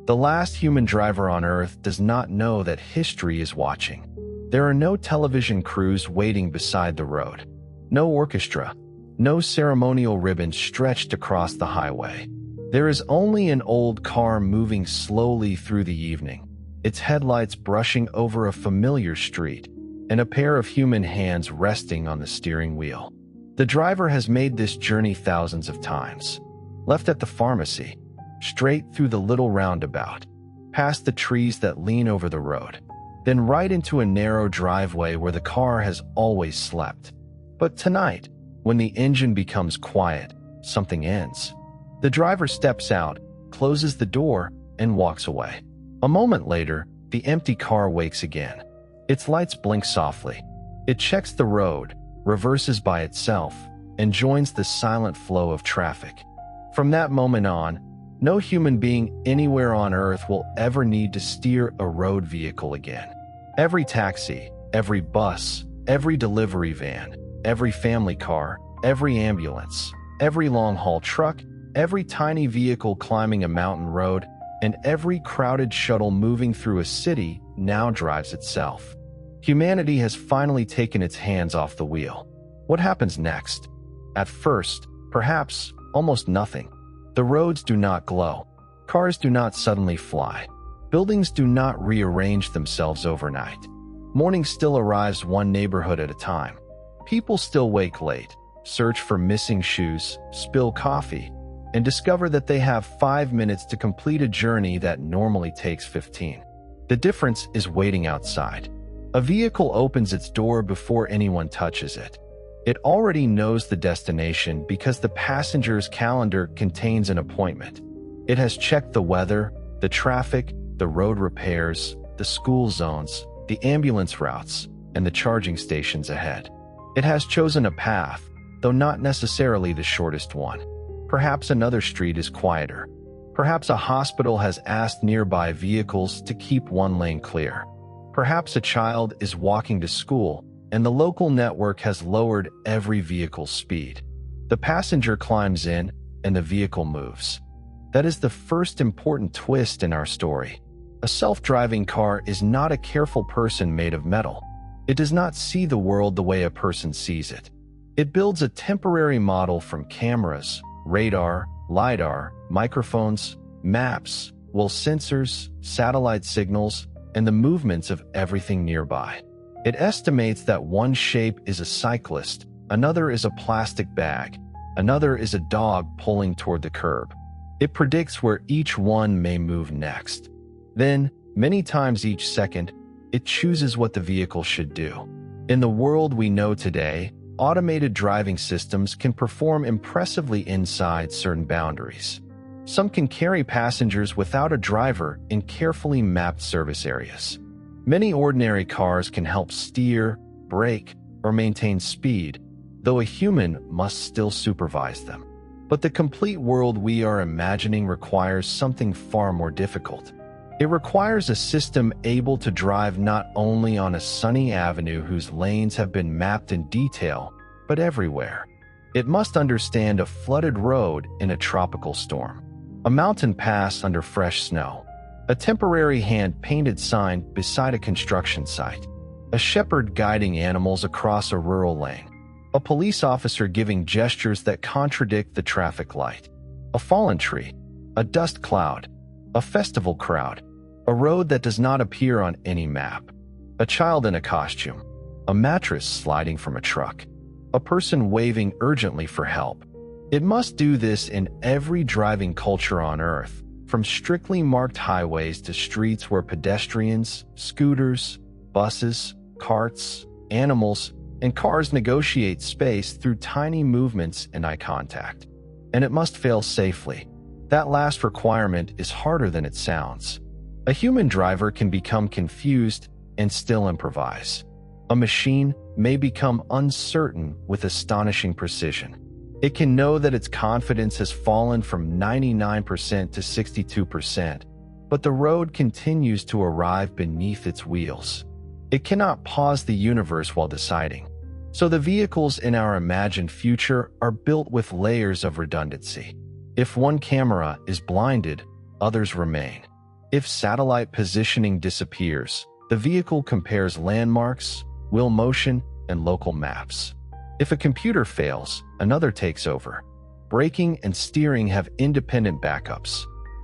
The last human driver on Earth does not know that history is watching. There are no television crews waiting beside the road. No orchestra. No ceremonial ribbons stretched across the highway. There is only an old car moving slowly through the evening, its headlights brushing over a familiar street, and a pair of human hands resting on the steering wheel. The driver has made this journey thousands of times. Left at the pharmacy, straight through the little roundabout, past the trees that lean over the road, then right into a narrow driveway where the car has always slept. But tonight, when the engine becomes quiet, something ends. The driver steps out, closes the door, and walks away. A moment later, the empty car wakes again. Its lights blink softly. It checks the road, reverses by itself, and joins the silent flow of traffic. From that moment on, no human being anywhere on Earth will ever need to steer a road vehicle again. Every taxi, every bus, every delivery van, every family car, every ambulance, every long-haul truck, every tiny vehicle climbing a mountain road, and every crowded shuttle moving through a city now drives itself. Humanity has finally taken its hands off the wheel. What happens next? At first, perhaps almost nothing. The roads do not glow. Cars do not suddenly fly. Buildings do not rearrange themselves overnight. Morning still arrives one neighborhood at a time. People still wake late, search for missing shoes, spill coffee, and discover that they have 5 minutes to complete a journey that normally takes 15. The difference is waiting outside. A vehicle opens its door before anyone touches it. It already knows the destination because the passenger's calendar contains an appointment. It has checked the weather, the traffic, the road repairs, the school zones, the ambulance routes, and the charging stations ahead. It has chosen a path, though not necessarily the shortest one. Perhaps another street is quieter. Perhaps a hospital has asked nearby vehicles to keep one lane clear. Perhaps a child is walking to school, and the local network has lowered every vehicle's speed. The passenger climbs in, and the vehicle moves. That is the first important twist in our story. A self-driving car is not a careful person made of metal. It does not see the world the way a person sees it. It builds a temporary model from cameras, radar, LiDAR, microphones, maps, sensors, satellite signals, and the movements of everything nearby. It estimates that one shape is a cyclist, another is a plastic bag, another is a dog pulling toward the curb. It predicts where each one may move next. Then, many times each second, it chooses what the vehicle should do. In the world we know today, automated driving systems can perform impressively inside certain boundaries. Some can carry passengers without a driver in carefully mapped service areas. Many ordinary cars can help steer, brake, or maintain speed, though a human must still supervise them. But the complete world we are imagining requires something far more difficult. It requires a system able to drive not only on a sunny avenue whose lanes have been mapped in detail, but everywhere. It must understand a flooded road in a tropical storm, a mountain pass under fresh snow, a temporary hand-painted sign beside a construction site, a shepherd guiding animals across a rural lane, a police officer giving gestures that contradict the traffic light, a fallen tree, a dust cloud, a festival crowd, a road that does not appear on any map, a child in a costume, a mattress sliding from a truck, a person waving urgently for help. It must do this in every driving culture on Earth, from strictly marked highways to streets where pedestrians, scooters, buses, carts, animals, and cars negotiate space through tiny movements and eye contact. And it must fail safely. That last requirement is harder than it sounds. A human driver can become confused and still improvise. A machine may become uncertain with astonishing precision. It can know that its confidence has fallen from 99% to 62%, but the road continues to arrive beneath its wheels. It cannot pause the universe while deciding. So the vehicles in our imagined future are built with layers of redundancy. If one camera is blinded, others remain. If satellite positioning disappears, the vehicle compares landmarks, wheel motion, and local maps. If a computer fails, another takes over. Braking and steering have independent backups.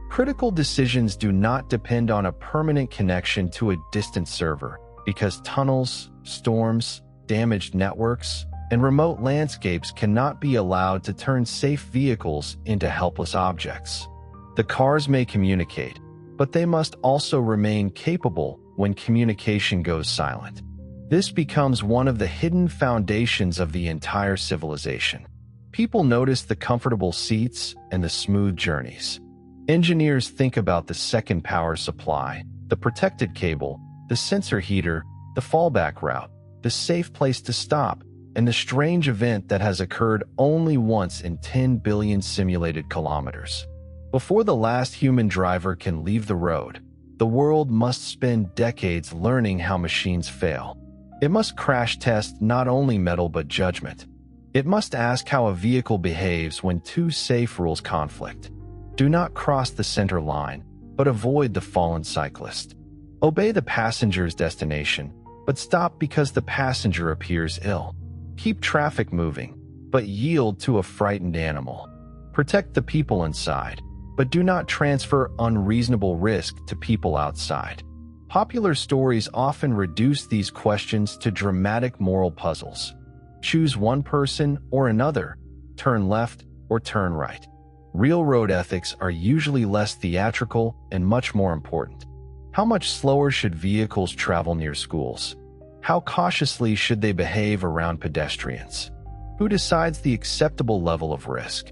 Critical decisions do not depend on a permanent connection to a distant server, because tunnels, storms, damaged networks, and remote landscapes cannot be allowed to turn safe vehicles into helpless objects. The cars may communicate, but they must also remain capable when communication goes silent. This becomes one of the hidden foundations of the entire civilization. People notice the comfortable seats and the smooth journeys. Engineers think about the second power supply, the protected cable, the sensor heater, the fallback route, the safe place to stop, and the strange event that has occurred only once in 10 billion simulated kilometers. Before the last human driver can leave the road, the world must spend decades learning how machines fail. It must crash test not only metal but judgment. It must ask how a vehicle behaves when two safe rules conflict. Do not cross the center line, but avoid the fallen cyclist. Obey the passenger's destination, but stop because the passenger appears ill. Keep traffic moving, but yield to a frightened animal. Protect the people inside, but do not transfer unreasonable risk to people outside. Popular stories often reduce these questions to dramatic moral puzzles. Choose one person or another, turn left or turn right. Real road ethics are usually less theatrical and much more important. How much slower should vehicles travel near schools? How cautiously should they behave around pedestrians? Who decides the acceptable level of risk?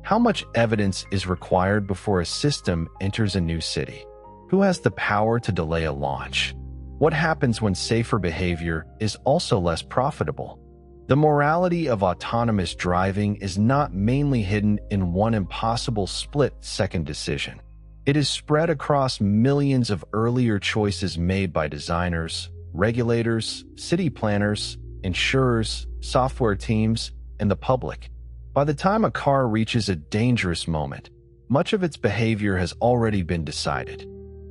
How much evidence is required before a system enters a new city? Who has the power to delay a launch? What happens when safer behavior is also less profitable? The morality of autonomous driving is not mainly hidden in one impossible split-second decision. It is spread across millions of earlier choices made by designers, regulators, city planners, insurers, software teams, and the public. By the time a car reaches a dangerous moment, much of its behavior has already been decided.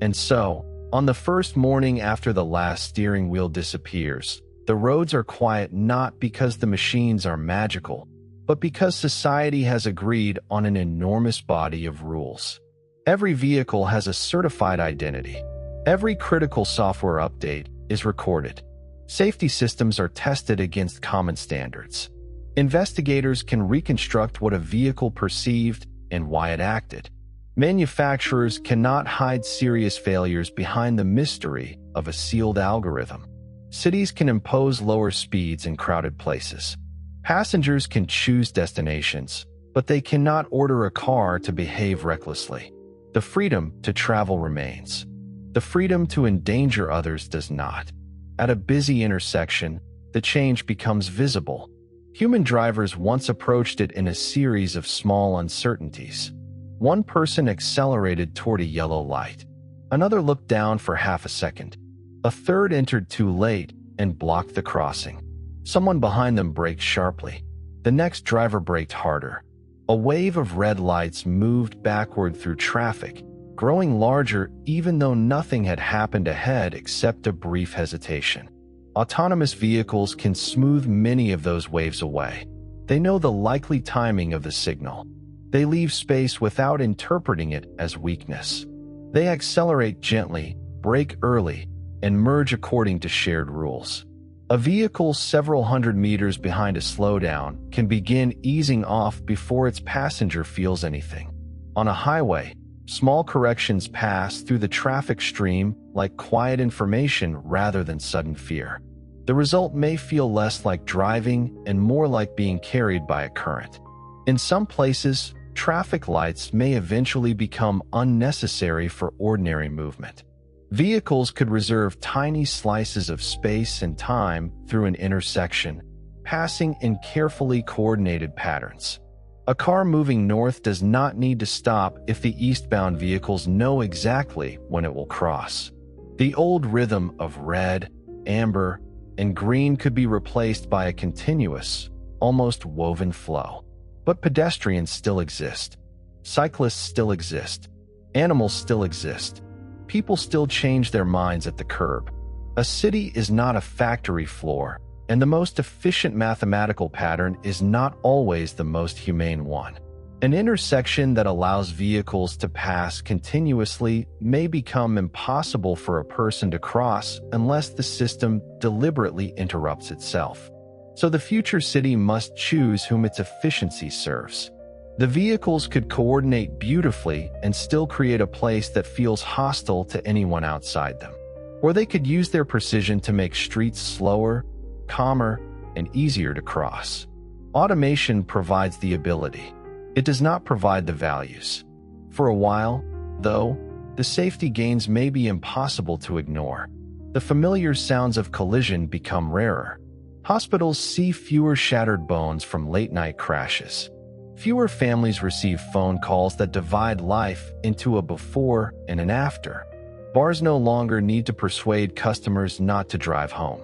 And so, on the first morning after the last steering wheel disappears, the roads are quiet not because the machines are magical, but because society has agreed on an enormous body of rules. Every vehicle has a certified identity. Every critical software update is recorded. Safety systems are tested against common standards. Investigators can reconstruct what a vehicle perceived and why it acted. Manufacturers cannot hide serious failures behind the mystery of a sealed algorithm. Cities can impose lower speeds in crowded places. Passengers can choose destinations, but they cannot order a car to behave recklessly. The freedom to travel remains. The freedom to endanger others does not. At a busy intersection, the change becomes visible. Human drivers once approached it in a series of small uncertainties. One person accelerated toward a yellow light. Another looked down for half a second. A third entered too late and blocked the crossing. Someone behind them braked sharply. The next driver braked harder. A wave of red lights moved backward through traffic, growing larger even though nothing had happened ahead except a brief hesitation. Autonomous vehicles can smooth many of those waves away. They know the likely timing of the signal. They leave space without interpreting it as weakness. They accelerate gently, brake early, and merge according to shared rules. A vehicle several hundred meters behind a slowdown can begin easing off before its passenger feels anything. On a highway, small corrections pass through the traffic stream like quiet information rather than sudden fear. The result may feel less like driving and more like being carried by a current. In some places, traffic lights may eventually become unnecessary for ordinary movement. Vehicles could reserve tiny slices of space and time through an intersection, passing in carefully coordinated patterns. A car moving north does not need to stop if the eastbound vehicles know exactly when it will cross. The old rhythm of red, amber, and green could be replaced by a continuous, almost woven flow. But pedestrians still exist. Cyclists still exist. Animals still exist. people still change their minds at the curb. A city is not a factory floor, and the most efficient mathematical pattern is not always the most humane one. An intersection that allows vehicles to pass continuously may become impossible for a person to cross unless the system deliberately interrupts itself. So the future city must choose whom its efficiency serves. The vehicles could coordinate beautifully and still create a place that feels hostile to anyone outside them. Or they could use their precision to make streets slower, calmer, and easier to cross. Automation provides the ability. It does not provide the values. For a while, though, the safety gains may be impossible to ignore. The familiar sounds of collision become rarer. Hospitals see fewer shattered bones from late-night crashes. Fewer families receive phone calls that divide life into a before and an after. Bars no longer need to persuade customers not to drive home.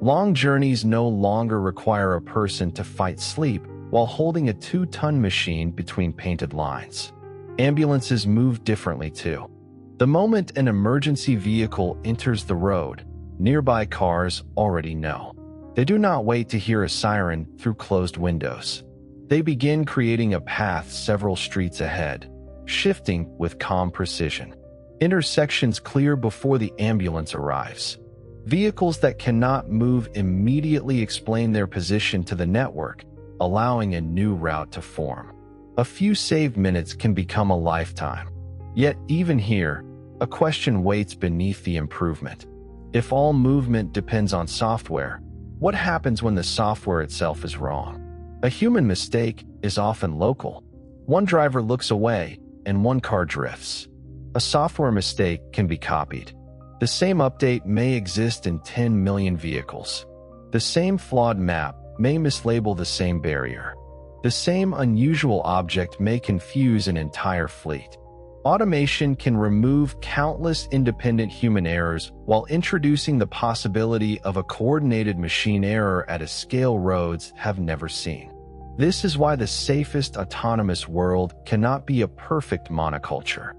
Long journeys no longer require a person to fight sleep while holding a 2-ton machine between painted lines. Ambulances move differently too. The moment an emergency vehicle enters the road, nearby cars already know. They do not wait to hear a siren through closed windows. They begin creating a path several streets ahead, shifting with calm precision. Intersections clear before the ambulance arrives. Vehicles that cannot move immediately explain their position to the network, allowing a new route to form. A few saved minutes can become a lifetime. Yet even here, a question waits beneath the improvement. If all movement depends on software, what happens when the software itself is wrong? A human mistake is often local. One driver looks away, and one car drifts. A software mistake can be copied. The same update may exist in 10 million vehicles. The same flawed map may mislabel the same barrier. The same unusual object may confuse an entire fleet. Automation can remove countless independent human errors while introducing the possibility of a coordinated machine error at a scale roads have never seen. This is why the safest autonomous world cannot be a perfect monoculture.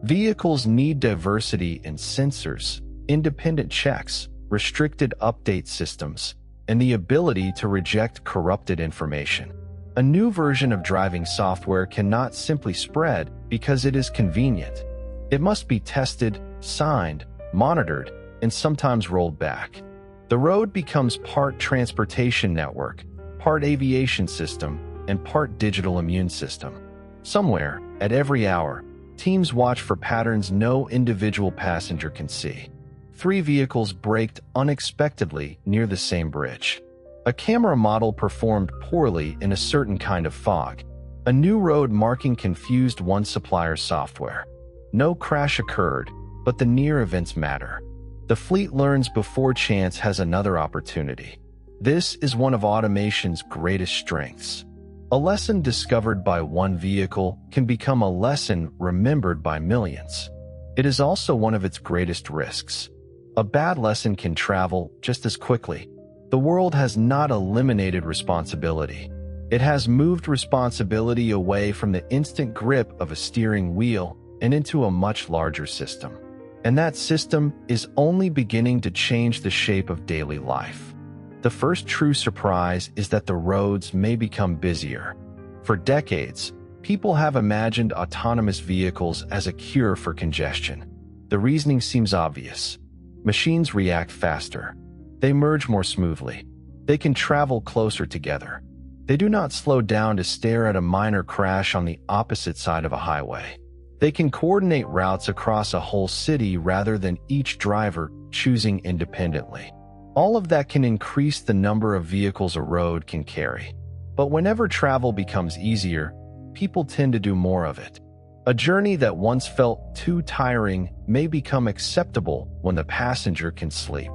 Vehicles need diversity in sensors, independent checks, restricted update systems, and the ability to reject corrupted information. A new version of driving software cannot simply spread because it is convenient. It must be tested, signed, monitored, and sometimes rolled back. The road becomes part transportation network, part aviation system, and part digital immune system. Somewhere, at every hour, teams watch for patterns no individual passenger can see. 3 vehicles braked unexpectedly near the same bridge. A camera model performed poorly in a certain kind of fog. A new road marking confused one supplier's software. No crash occurred, but the near events matter. The fleet learns before chance has another opportunity. This is one of automation's greatest strengths. A lesson discovered by one vehicle can become a lesson remembered by millions. It is also one of its greatest risks. A bad lesson can travel just as quickly. The world has not eliminated responsibility. It has moved responsibility away from the instant grip of a steering wheel and into a much larger system. And that system is only beginning to change the shape of daily life. The first true surprise is that the roads may become busier. For decades, people have imagined autonomous vehicles as a cure for congestion. The reasoning seems obvious. Machines react faster. They merge more smoothly. They can travel closer together. They do not slow down to stare at a minor crash on the opposite side of a highway. They can coordinate routes across a whole city rather than each driver choosing independently. All of that can increase the number of vehicles a road can carry. But whenever travel becomes easier, people tend to do more of it. A journey that once felt too tiring may become acceptable when the passenger can sleep.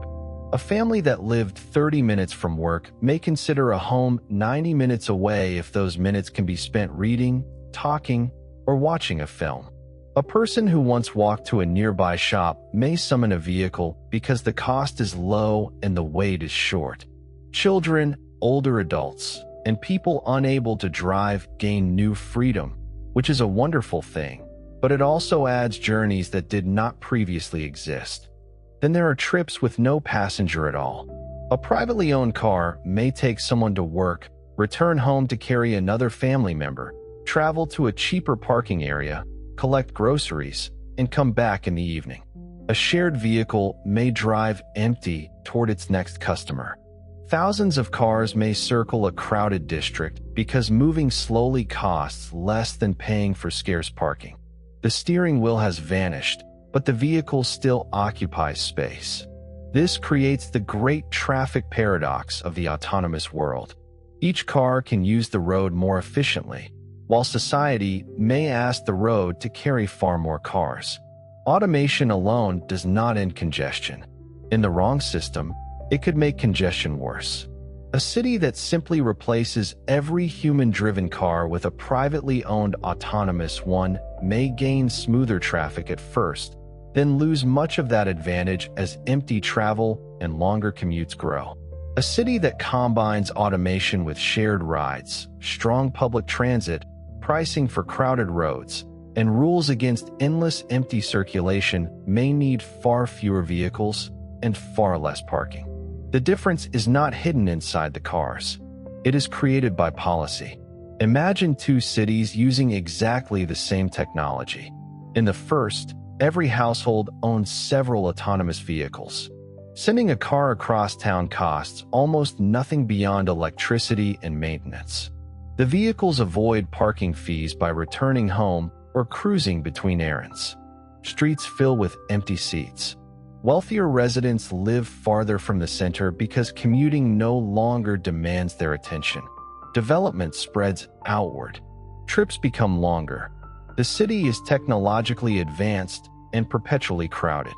A family that lived 30 minutes from work may consider a home 90 minutes away if those minutes can be spent reading, talking, or watching a film. A person who once walked to a nearby shop may summon a vehicle because the cost is low and the wait is short. Children, older adults, and people unable to drive gain new freedom, which is a wonderful thing. but it also adds journeys that did not previously exist. Then there are trips with no passenger at all. A privately owned car may take someone to work, return home to carry another family member, travel to a cheaper parking area, collect groceries, and come back in the evening. A shared vehicle may drive empty toward its next customer. Thousands of cars may circle a crowded district because moving slowly costs less than paying for scarce parking. The steering wheel has vanished, but the vehicle still occupies space. This creates the great traffic paradox of the autonomous world. Each car can use the road more efficiently, while society may ask the road to carry far more cars. Automation alone does not end congestion. In the wrong system, it could make congestion worse. A city that simply replaces every human-driven car with a privately owned autonomous one may gain smoother traffic at first, then lose much of that advantage as empty travel and longer commutes grow. A city that combines automation with shared rides, strong public transit, pricing for crowded roads, and rules against endless empty circulation may need far fewer vehicles and far less parking. The difference is not hidden inside the cars. It is created by policy. Imagine two cities using exactly the same technology. In the first, every household owns several autonomous vehicles. Sending a car across town costs almost nothing beyond electricity and maintenance. The vehicles avoid parking fees by returning home or cruising between errands. Streets fill with empty seats. Wealthier residents live farther from the center because commuting no longer demands their attention. Development spreads outward. Trips become longer. The city is technologically advanced and perpetually crowded.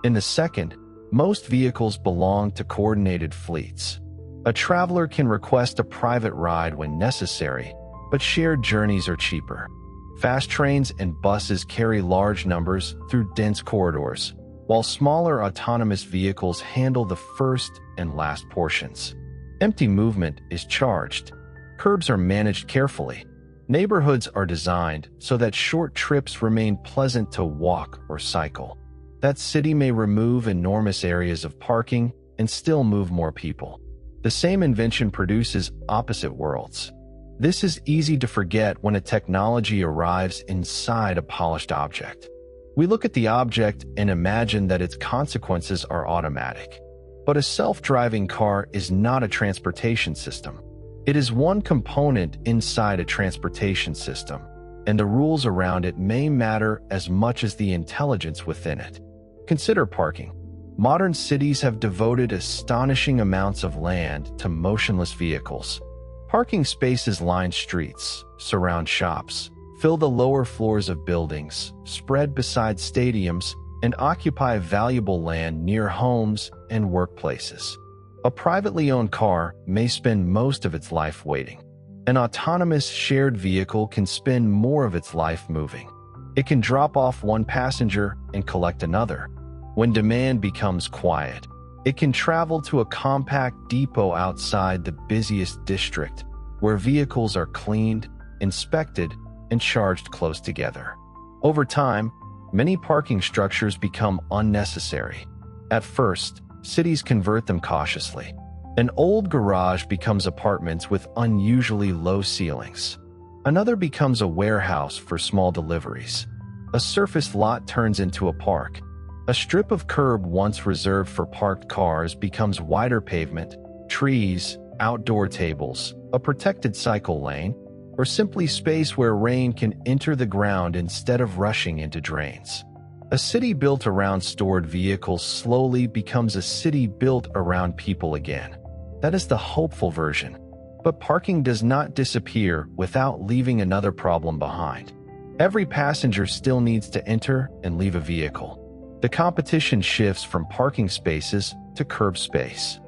In the second, most vehicles belong to coordinated fleets. A traveler can request a private ride when necessary, but shared journeys are cheaper. Fast trains and buses carry large numbers through dense corridors, while smaller autonomous vehicles handle the first and last portions. Empty movement is charged. Curbs are managed carefully. Neighborhoods are designed so that short trips remain pleasant to walk or cycle. That city may remove enormous areas of parking and still move more people. The same invention produces opposite worlds. This is easy to forget when a technology arrives inside a polished object. We look at the object and imagine that its consequences are automatic. But a self-driving car is not a transportation system. It is one component inside a transportation system, and the rules around it may matter as much as the intelligence within it. Consider parking. Modern cities have devoted astonishing amounts of land to motionless vehicles. Parking spaces line streets, surround shops, fill the lower floors of buildings, spread beside stadiums, and occupy valuable land near homes and workplaces. A privately owned car may spend most of its life waiting. An autonomous shared vehicle can spend more of its life moving. It can drop off one passenger and collect another. When demand becomes quiet, it can travel to a compact depot outside the busiest district, where vehicles are cleaned, inspected, and charged close together. Over time, many parking structures become unnecessary. At first, cities convert them cautiously. An old garage becomes apartments with unusually low ceilings. Another becomes a warehouse for small deliveries. A surface lot turns into a park. A strip of curb once reserved for parked cars becomes wider pavement, trees, outdoor tables, a protected cycle lane, or simply space where rain can enter the ground instead of rushing into drains. A city built around stored vehicles slowly becomes a city built around people again. That is the hopeful version. But parking does not disappear without leaving another problem behind. Every passenger still needs to enter and leave a vehicle. The competition shifts from parking spaces to curb space.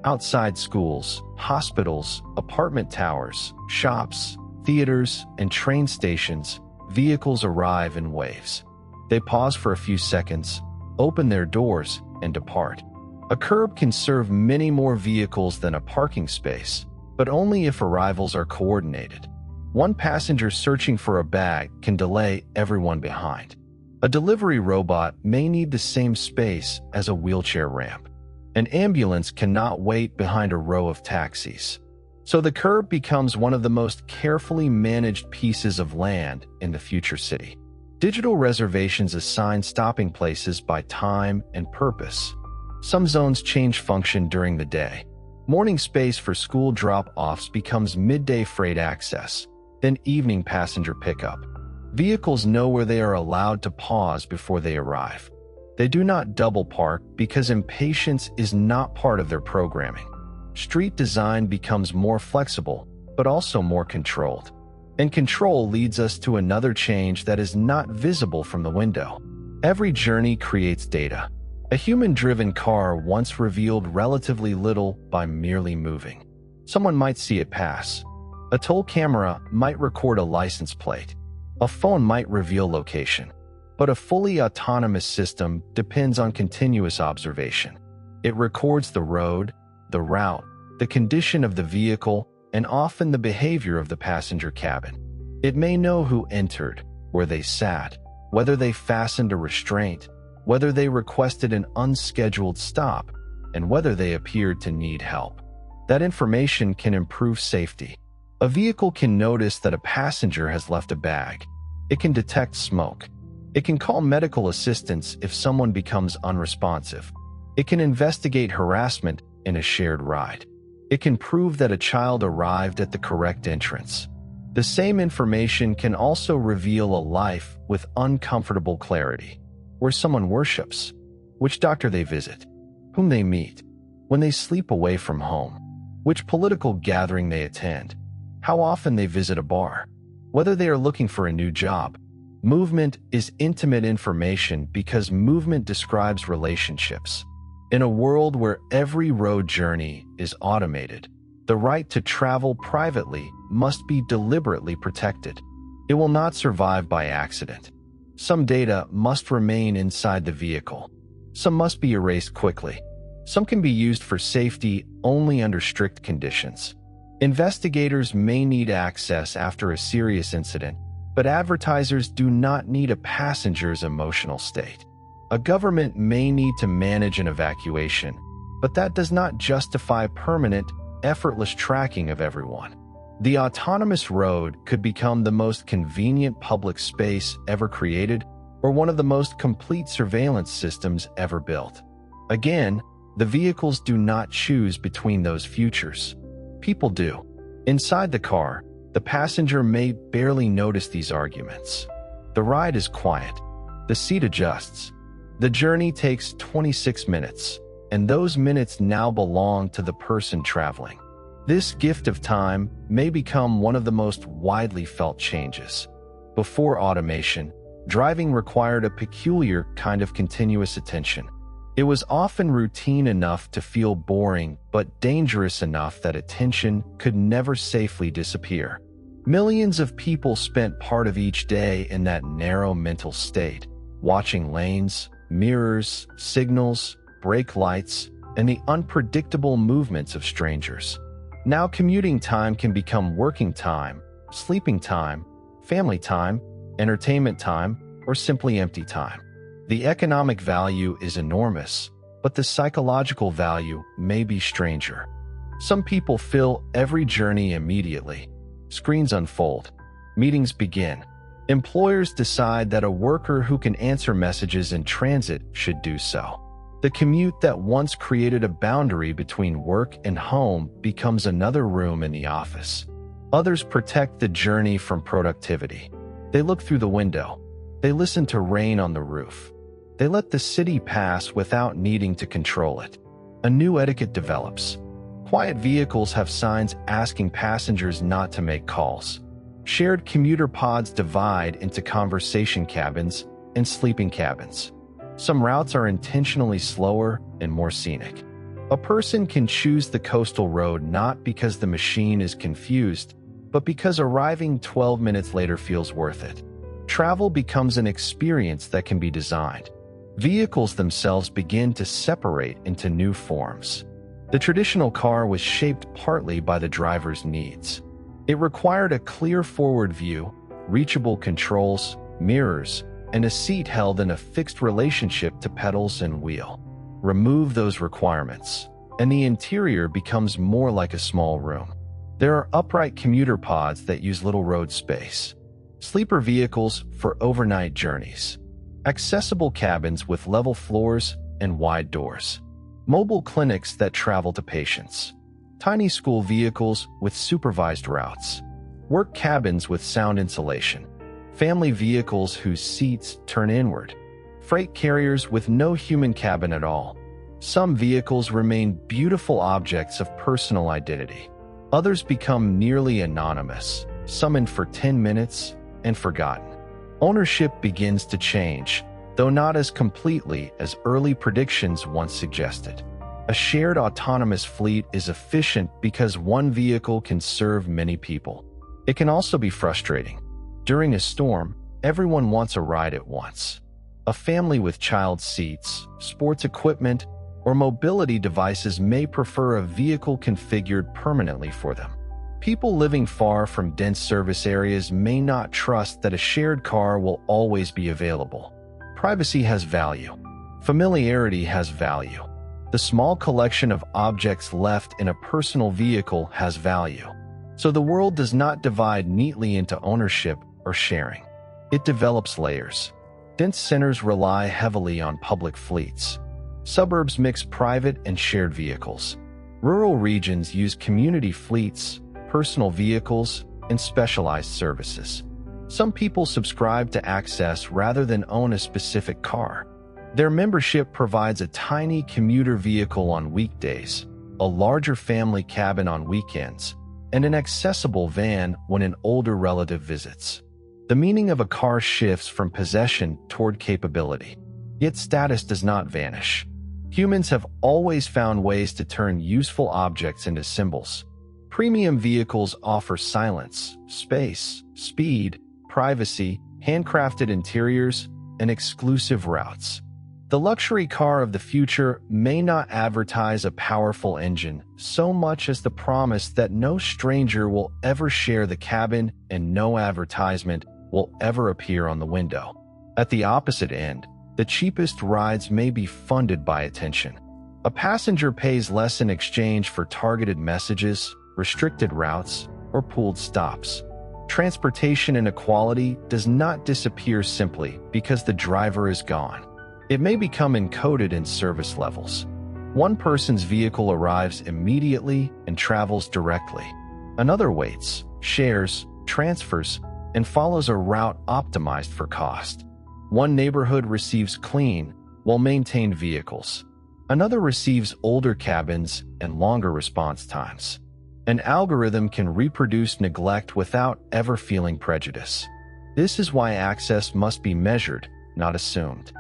Outside schools, hospitals, apartment towers, shops, theaters, and train stations, vehicles arrive in waves. They pause for a few seconds, open their doors, and depart. A curb can serve many more vehicles than a parking space, but only if arrivals are coordinated. One passenger searching for a bag can delay everyone behind. A delivery robot may need the same space as a wheelchair ramp. An ambulance cannot wait behind a row of taxis. So the curb becomes one of the most carefully managed pieces of land in the future city. Digital reservations assign stopping places by time and purpose. Some zones change function during the day. Morning space for school drop-offs becomes midday freight access, then evening passenger pickup. Vehicles know where they are allowed to pause before they arrive. They do not double park because impatience is not part of their programming. Street design becomes more flexible, but also more controlled. And control leads us to another change that is not visible from the window. Every journey creates data. A human-driven car once revealed relatively little by merely moving. Someone might see it pass. A toll camera might record a license plate. A phone might reveal location. But a fully autonomous system depends on continuous observation. It records the road, the route, the condition of the vehicle, and often the behavior of the passenger cabin. It may know who entered, where they sat, whether they fastened a restraint, whether they requested an unscheduled stop, and whether they appeared to need help. That information can improve safety. A vehicle can notice that a passenger has left a bag. It can detect smoke. It can call medical assistance if someone becomes unresponsive. It can investigate harassment in a shared ride. It can prove that a child arrived at the correct entrance. The same information can also reveal a life with uncomfortable clarity. Where someone worships, which doctor they visit, whom they meet, when they sleep away from home, which political gathering they attend, how often they visit a bar, whether they are looking for a new job. Movement is intimate information because movement describes relationships. In a world where every road journey is automated, the right to travel privately must be deliberately protected. It will not survive by accident. Some data must remain inside the vehicle. Some must be erased quickly. Some can be used for safety only under strict conditions. Investigators may need access after a serious incident, but advertisers do not need a passenger's emotional state. A government may need to manage an evacuation, but that does not justify permanent, effortless tracking of everyone. The autonomous road could become the most convenient public space ever created or one of the most complete surveillance systems ever built. Again, the vehicles do not choose between those futures. People do. Inside the car, the passenger may barely notice these arguments. The ride is quiet. The seat adjusts. The journey takes 26 minutes, and those minutes now belong to the person traveling. This gift of time may become one of the most widely felt changes. Before automation, driving required a peculiar kind of continuous attention. It was often routine enough to feel boring, but dangerous enough that attention could never safely disappear. Millions of people spent part of each day in that narrow mental state, watching lanes, mirrors, signals, brake lights, and the unpredictable movements of strangers. Now commuting time can become working time, sleeping time, family time, entertainment time, or simply empty time. The economic value is enormous, but the psychological value may be stranger. Some people fill every journey immediately. Screens unfold. Meetings begin. Employers decide that a worker who can answer messages in transit should do so. The commute that once created a boundary between work and home becomes another room in the office. Others protect the journey from productivity. They look through the window. They listen to rain on the roof. They let the city pass without needing to control it. A new etiquette develops. Quiet vehicles have signs asking passengers not to make calls. Shared commuter pods divide into conversation cabins and sleeping cabins. Some routes are intentionally slower and more scenic. A person can choose the coastal road not because the machine is confused, but because arriving 12 minutes later feels worth it. Travel becomes an experience that can be designed. Vehicles themselves begin to separate into new forms. The traditional car was shaped partly by the driver's needs. It required a clear forward view, reachable controls, mirrors, and a seat held in a fixed relationship to pedals and wheel. Remove those requirements, and the interior becomes more like a small room. There are upright commuter pods that use little road space, sleeper vehicles for overnight journeys, accessible cabins with level floors and wide doors, mobile clinics that travel to patients, tiny school vehicles with supervised routes, work cabins with sound insulation, family vehicles whose seats turn inward, freight carriers with no human cabin at all. Some vehicles remain beautiful objects of personal identity. Others become nearly anonymous, summoned for 10 minutes and forgotten. Ownership begins to change, though not as completely as early predictions once suggested. A shared autonomous fleet is efficient because one vehicle can serve many people. It can also be frustrating. During a storm, everyone wants a ride at once. A family with child seats, sports equipment, or mobility devices may prefer a vehicle configured permanently for them. People living far from dense service areas may not trust that a shared car will always be available. Privacy has value. Familiarity has value. The small collection of objects left in a personal vehicle has value. So the world does not divide neatly into ownership or sharing. It develops layers. Dense centers rely heavily on public fleets. Suburbs mix private and shared vehicles. Rural regions use community fleets, personal vehicles, and specialized services. Some people subscribe to access rather than own a specific car. Their membership provides a tiny commuter vehicle on weekdays, a larger family cabin on weekends, and an accessible van when an older relative visits. The meaning of a car shifts from possession toward capability. Yet status does not vanish. Humans have always found ways to turn useful objects into symbols. Premium vehicles offer silence, space, speed, privacy, handcrafted interiors, and exclusive routes. The luxury car of the future may not advertise a powerful engine so much as the promise that no stranger will ever share the cabin and no advertisement will ever appear on the window. At the opposite end, the cheapest rides may be funded by attention. A passenger pays less in exchange for targeted messages, restricted routes, or pooled stops. Transportation inequality does not disappear simply because the driver is gone. It may become encoded in service levels. One person's vehicle arrives immediately and travels directly. Another waits, shares, transfers, and follows a route optimized for cost. One neighborhood receives clean, well-maintained vehicles. Another receives older cabins and longer response times. An algorithm can reproduce neglect without ever feeling prejudice. This is why access must be measured, not assumed.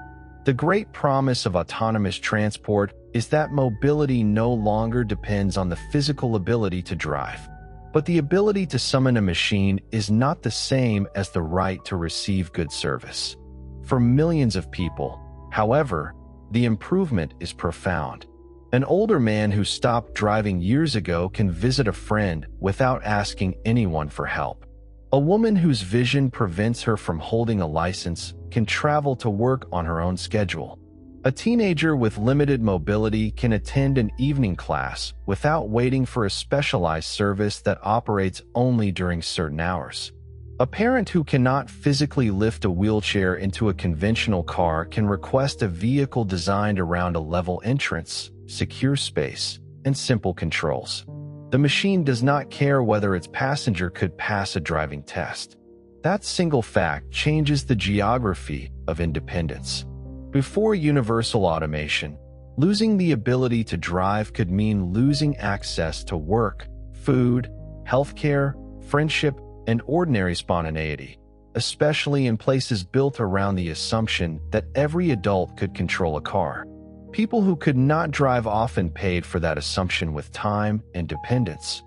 The great promise of autonomous transport is that mobility no longer depends on the physical ability to drive. But the ability to summon a machine is not the same as the right to receive good service. For millions of people, however, the improvement is profound. An older man who stopped driving years ago can visit a friend without asking anyone for help. A woman whose vision prevents her from holding a license can travel to work on her own schedule. A teenager with limited mobility can attend an evening class without waiting for a specialized service that operates only during certain hours. A parent who cannot physically lift a wheelchair into a conventional car can request a vehicle designed around a level entrance, secure space, and simple controls. The machine does not care whether its passenger could pass a driving test. That single fact changes the geography of independence. Before universal automation, losing the ability to drive could mean losing access to work, food, healthcare, friendship, and ordinary spontaneity, especially in places built around the assumption that every adult could control a car. People who could not drive often paid for that assumption with time and dependence.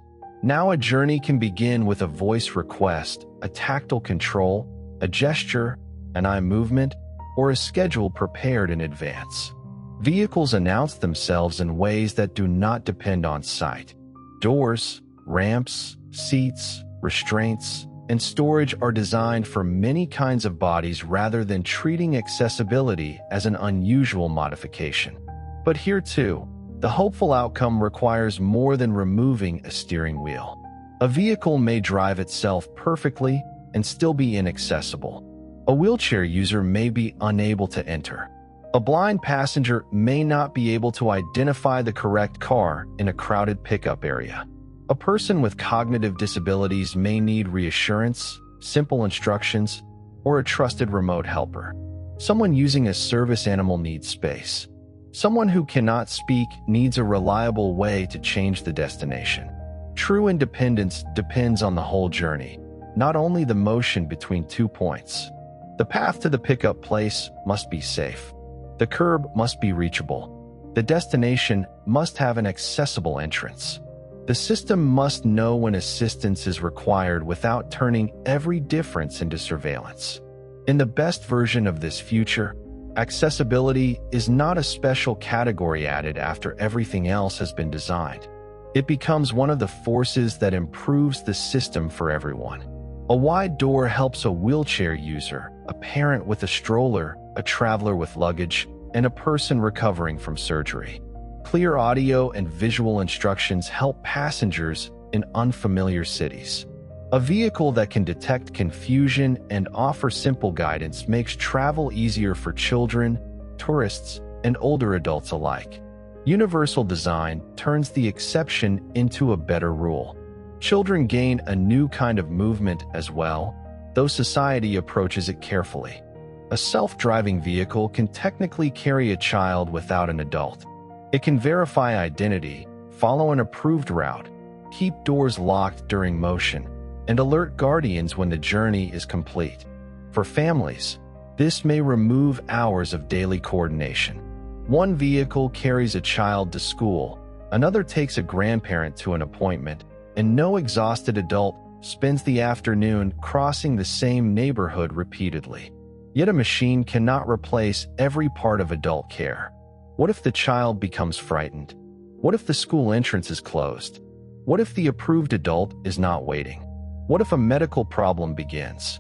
Now a journey can begin with a voice request, a tactile control, a gesture, an eye movement, or a schedule prepared in advance. Vehicles announce themselves in ways that do not depend on sight. Doors, ramps, seats, restraints, and storage are designed for many kinds of bodies rather than treating accessibility as an unusual modification. But here too, the hopeful outcome requires more than removing a steering wheel. A vehicle may drive itself perfectly and still be inaccessible. A wheelchair user may be unable to enter. A blind passenger may not be able to identify the correct car in a crowded pickup area. A person with cognitive disabilities may need reassurance, simple instructions, or a trusted remote helper. Someone using a service animal needs space. Someone who cannot speak needs a reliable way to change the destination. True independence depends on the whole journey, not only the motion between 2 points. The path to the pickup place must be safe. The curb must be reachable. The destination must have an accessible entrance. The system must know when assistance is required without turning every difference into surveillance. In the best version of this future, accessibility is not a special category added after everything else has been designed. It becomes one of the forces that improves the system for everyone. A wide door helps a wheelchair user, a parent with a stroller, a traveler with luggage, and a person recovering from surgery. Clear audio and visual instructions help passengers in unfamiliar cities. A vehicle that can detect confusion and offer simple guidance makes travel easier for children, tourists, and older adults alike. Universal design turns the exception into a better rule. Children gain a new kind of movement as well, though society approaches it carefully. A self-driving vehicle can technically carry a child without an adult. It can verify identity, follow an approved route, keep doors locked during motion, and alert guardians when the journey is complete. For families, this may remove hours of daily coordination. One vehicle carries a child to school, another takes a grandparent to an appointment, and no exhausted adult spends the afternoon crossing the same neighborhood repeatedly. Yet a machine cannot replace every part of adult care. What if the child becomes frightened? What if the school entrance is closed? What if the approved adult is not waiting? What if a medical problem begins?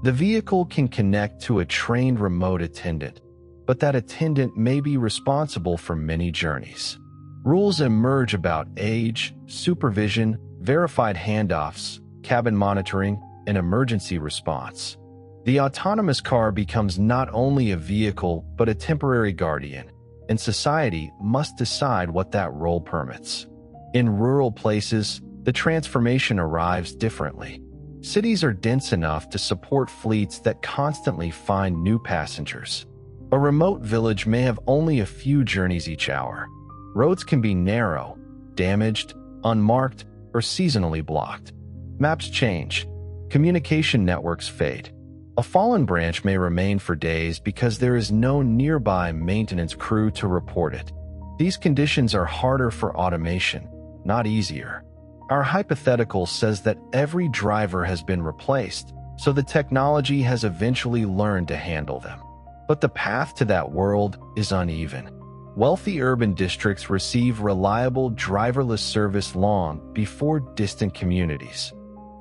The vehicle can connect to a trained remote attendant, but that attendant may be responsible for many journeys. Rules emerge about age, supervision, verified handoffs, cabin monitoring, and emergency response. The autonomous car becomes not only a vehicle but a temporary guardian, and society must decide what that role permits. In rural places, the transformation arrives differently. Cities are dense enough to support fleets that constantly find new passengers. A remote village may have only a few journeys each hour. Roads can be narrow, damaged, unmarked, or seasonally blocked. Maps change. Communication networks fade. A fallen branch may remain for days because there is no nearby maintenance crew to report it. These conditions are harder for automation, not easier. Our hypothetical says that every driver has been replaced, so the technology has eventually learned to handle them. But the path to that world is uneven. Wealthy urban districts receive reliable driverless service long before distant communities.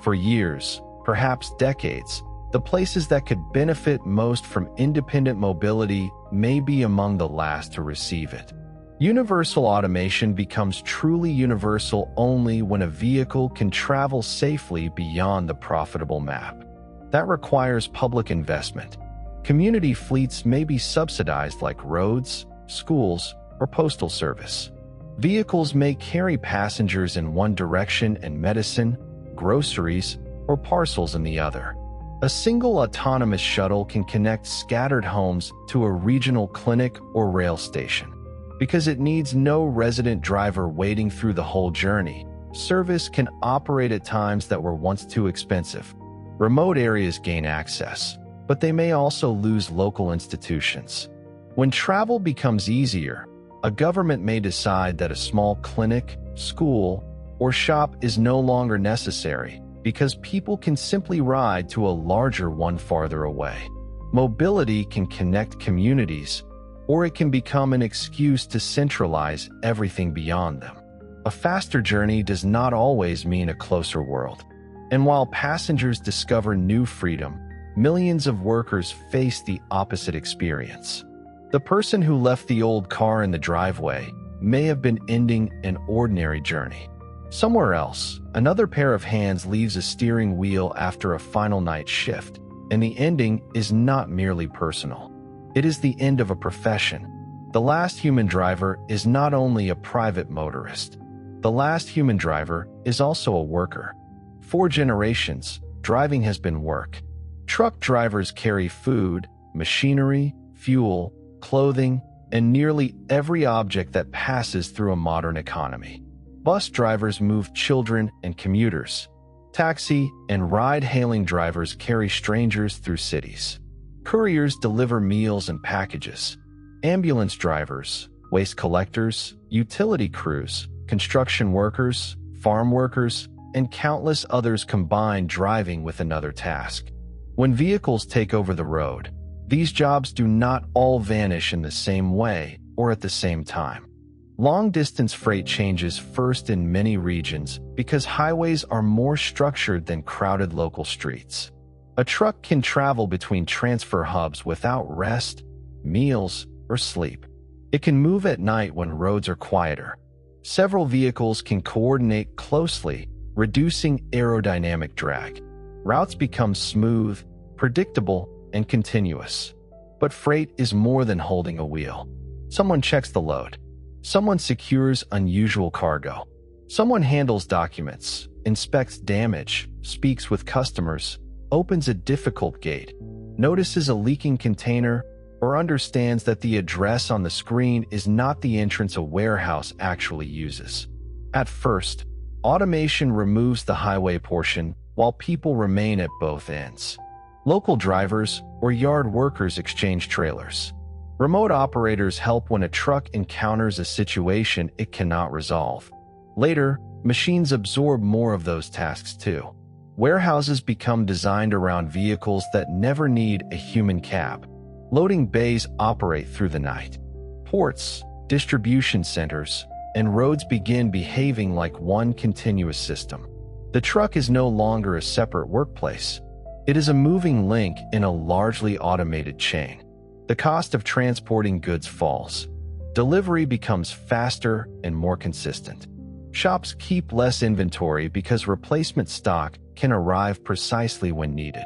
For years, perhaps decades, the places that could benefit most from independent mobility may be among the last to receive it. Universal automation becomes truly universal only when a vehicle can travel safely beyond the profitable map. That requires public investment. Community fleets may be subsidized like roads, schools, or postal service. Vehicles may carry passengers in one direction and medicine, groceries, or parcels in the other. A single autonomous shuttle can connect scattered homes to a regional clinic or rail station. Because it needs no resident driver waiting through the whole journey, service can operate at times that were once too expensive. Remote areas gain access, but they may also lose local institutions. When travel becomes easier, a government may decide that a small clinic, school, or shop is no longer necessary because people can simply ride to a larger one farther away. Mobility can connect communities, or it can become an excuse to centralize everything beyond them. A faster journey does not always mean a closer world. And while passengers discover new freedom, millions of workers face the opposite experience. The person who left the old car in the driveway may have been ending an ordinary journey. Somewhere else, another pair of hands leaves a steering wheel after a final night shift, and the ending is not merely personal. It is the end of a profession. The last human driver is not only a private motorist. The last human driver is also a worker. For generations, driving has been work. Truck drivers carry food, machinery, fuel, clothing, and nearly every object that passes through a modern economy. Bus drivers move children and commuters. Taxi and ride-hailing drivers carry strangers through cities. Couriers deliver meals and packages. Ambulance drivers, waste collectors, utility crews, construction workers, farm workers, and countless others combine driving with another task. When vehicles take over the road, these jobs do not all vanish in the same way or at the same time. Long-distance freight changes first in many regions because highways are more structured than crowded local streets. A truck can travel between transfer hubs without rest, meals, or sleep. It can move at night when roads are quieter. Several vehicles can coordinate closely, reducing aerodynamic drag. Routes become smooth, predictable, and continuous. But freight is more than holding a wheel. Someone checks the load. Someone secures unusual cargo. Someone handles documents, inspects damage, speaks with customers, opens a difficult gate, notices a leaking container, or understands that the address on the screen is not the entrance a warehouse actually uses. At first, automation removes the highway portion while people remain at both ends. Local drivers or yard workers exchange trailers. Remote operators help when a truck encounters a situation it cannot resolve. Later, machines absorb more of those tasks too. Warehouses become designed around vehicles that never need a human cab. Loading bays operate through the night. Ports, distribution centers, and roads begin behaving like one continuous system. The truck is no longer a separate workplace. It is a moving link in a largely automated chain. The cost of transporting goods falls. Delivery becomes faster and more consistent. Shops keep less inventory because replacement stock can arrive precisely when needed.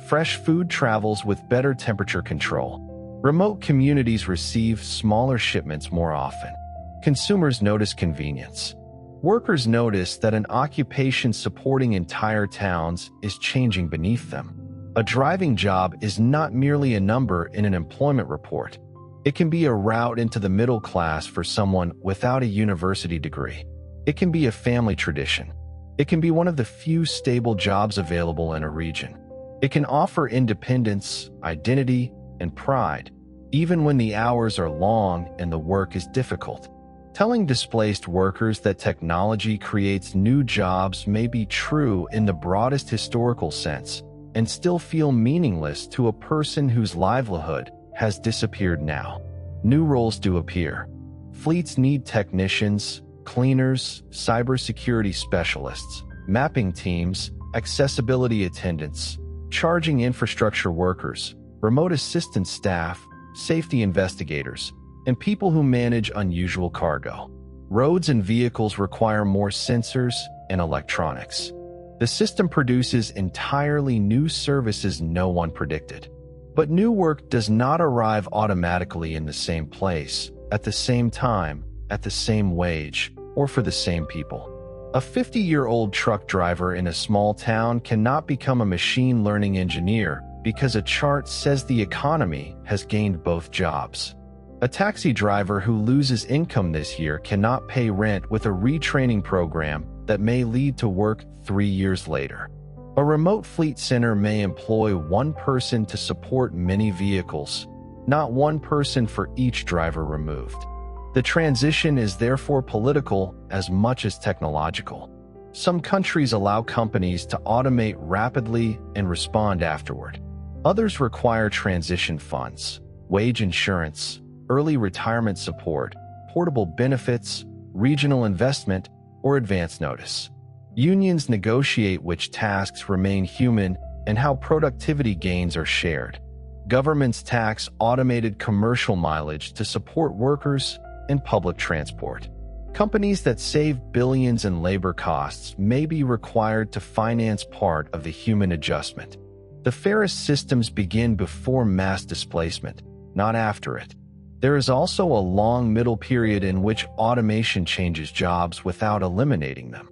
Fresh food travels with better temperature control. Remote communities receive smaller shipments more often. Consumers notice convenience. Workers notice that an occupation supporting entire towns is changing beneath them. A driving job is not merely a number in an employment report. It can be a route into the middle class for someone without a university degree. It can be a family tradition. It can be one of the few stable jobs available in a region. It can offer independence, identity, and pride, even when the hours are long and the work is difficult. Telling displaced workers that technology creates new jobs may be true in the broadest historical sense, and still feel meaningless to a person whose livelihood has disappeared now. New roles do appear. Fleets need technicians, cleaners, cybersecurity specialists, mapping teams, accessibility attendants, charging infrastructure workers, remote assistance staff, safety investigators, and people who manage unusual cargo. Roads and vehicles require more sensors and electronics. The system produces entirely new services no one predicted. But new work does not arrive automatically in the same place, at the same time, at the same wage, or for the same people. A 50-year-old truck driver in a small town cannot become a machine learning engineer because a chart says the economy has gained both jobs. A taxi driver who loses income this year cannot pay rent with a retraining program that may lead to work 3 years later. A remote fleet center may employ one person to support many vehicles, not one person for each driver removed. The transition is therefore political as much as technological. Some countries allow companies to automate rapidly and respond afterward. Others require transition funds, wage insurance, early retirement support, portable benefits, regional investment, or advance notice. Unions negotiate which tasks remain human and how productivity gains are shared. Governments tax automated commercial mileage to support workers and public transport. Companies that save billions in labor costs may be required to finance part of the human adjustment. The fairest systems begin before mass displacement, not after it. There is also a long middle period in which automation changes jobs without eliminating them.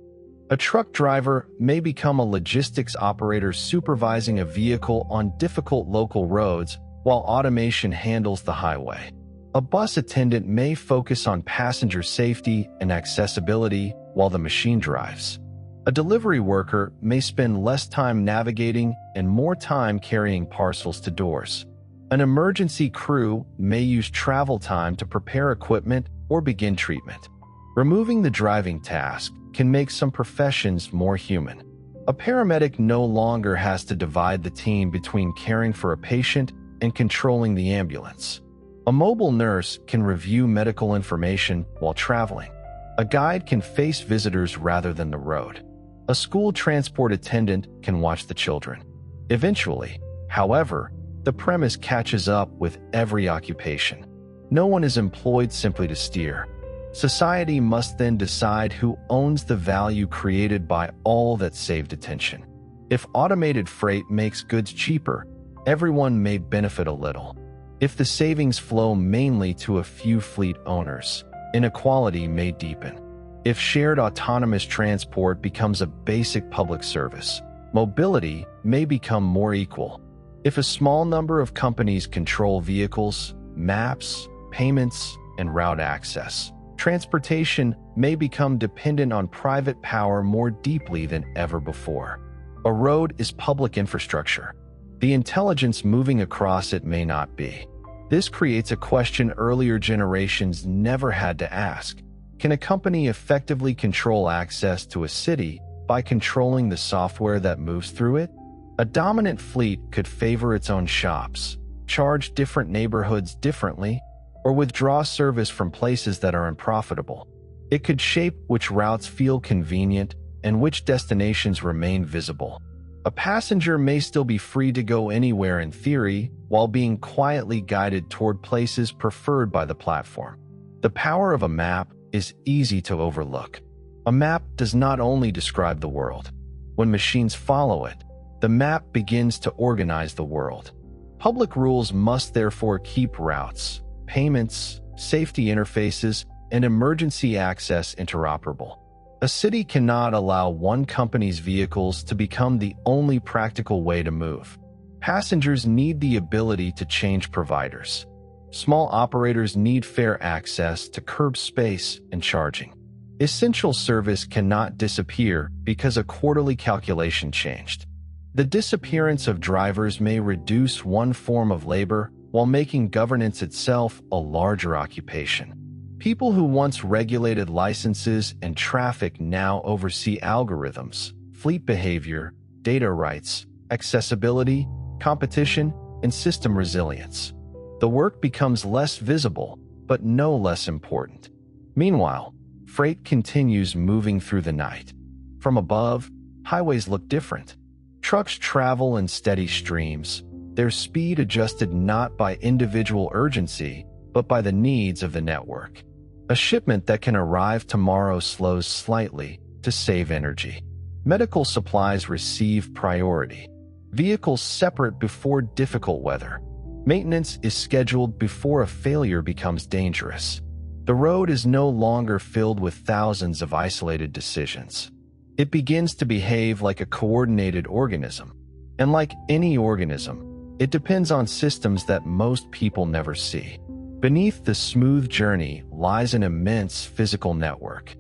A truck driver may become a logistics operator supervising a vehicle on difficult local roads while automation handles the highway. A bus attendant may focus on passenger safety and accessibility while the machine drives. A delivery worker may spend less time navigating and more time carrying parcels to doors. An emergency crew may use travel time to prepare equipment or begin treatment. Removing the driving task can make some professions more human. A paramedic no longer has to divide the team between caring for a patient and controlling the ambulance. A mobile nurse can review medical information while traveling. A guide can face visitors rather than the road. A school transport attendant can watch the children. Eventually, however, the premise catches up with every occupation. No one is employed simply to steer. Society must then decide who owns the value created by all that saved attention. If automated freight makes goods cheaper, everyone may benefit a little. If the savings flow mainly to a few fleet owners, inequality may deepen. If shared autonomous transport becomes a basic public service, mobility may become more equal. If a small number of companies control vehicles, maps, payments, and route access, transportation may become dependent on private power more deeply than ever before. A road is public infrastructure. The intelligence moving across it may not be. This creates a question earlier generations never had to ask. Can a company effectively control access to a city by controlling the software that moves through it? A dominant fleet could favor its own shops, charge different neighborhoods differently, or withdraw service from places that are unprofitable. It could shape which routes feel convenient and which destinations remain visible. A passenger may still be free to go anywhere in theory, while being quietly guided toward places preferred by the platform. The power of a map is easy to overlook. A map does not only describe the world. When machines follow it, the map begins to organize the world. Public rules must therefore keep routes, payments, safety interfaces, and emergency access interoperable. A city cannot allow one company's vehicles to become the only practical way to move. Passengers need the ability to change providers. Small operators need fair access to curb space and charging. Essential service cannot disappear because a quarterly calculation changed. The disappearance of drivers may reduce one form of labor while making governance itself a larger occupation. People who once regulated licenses and traffic now oversee algorithms, fleet behavior, data rights, accessibility, competition, and system resilience. The work becomes less visible, but no less important. Meanwhile, freight continues moving through the night. From above, highways look different. Trucks travel in steady streams, their speed adjusted not by individual urgency, but by the needs of the network. A shipment that can arrive tomorrow slows slightly to save energy. Medical supplies receive priority. Vehicles separate before difficult weather. Maintenance is scheduled before a failure becomes dangerous. The road is no longer filled with thousands of isolated decisions. It begins to behave like a coordinated organism. And like any organism, it depends on systems that most people never see. Beneath the smooth journey lies an immense physical network.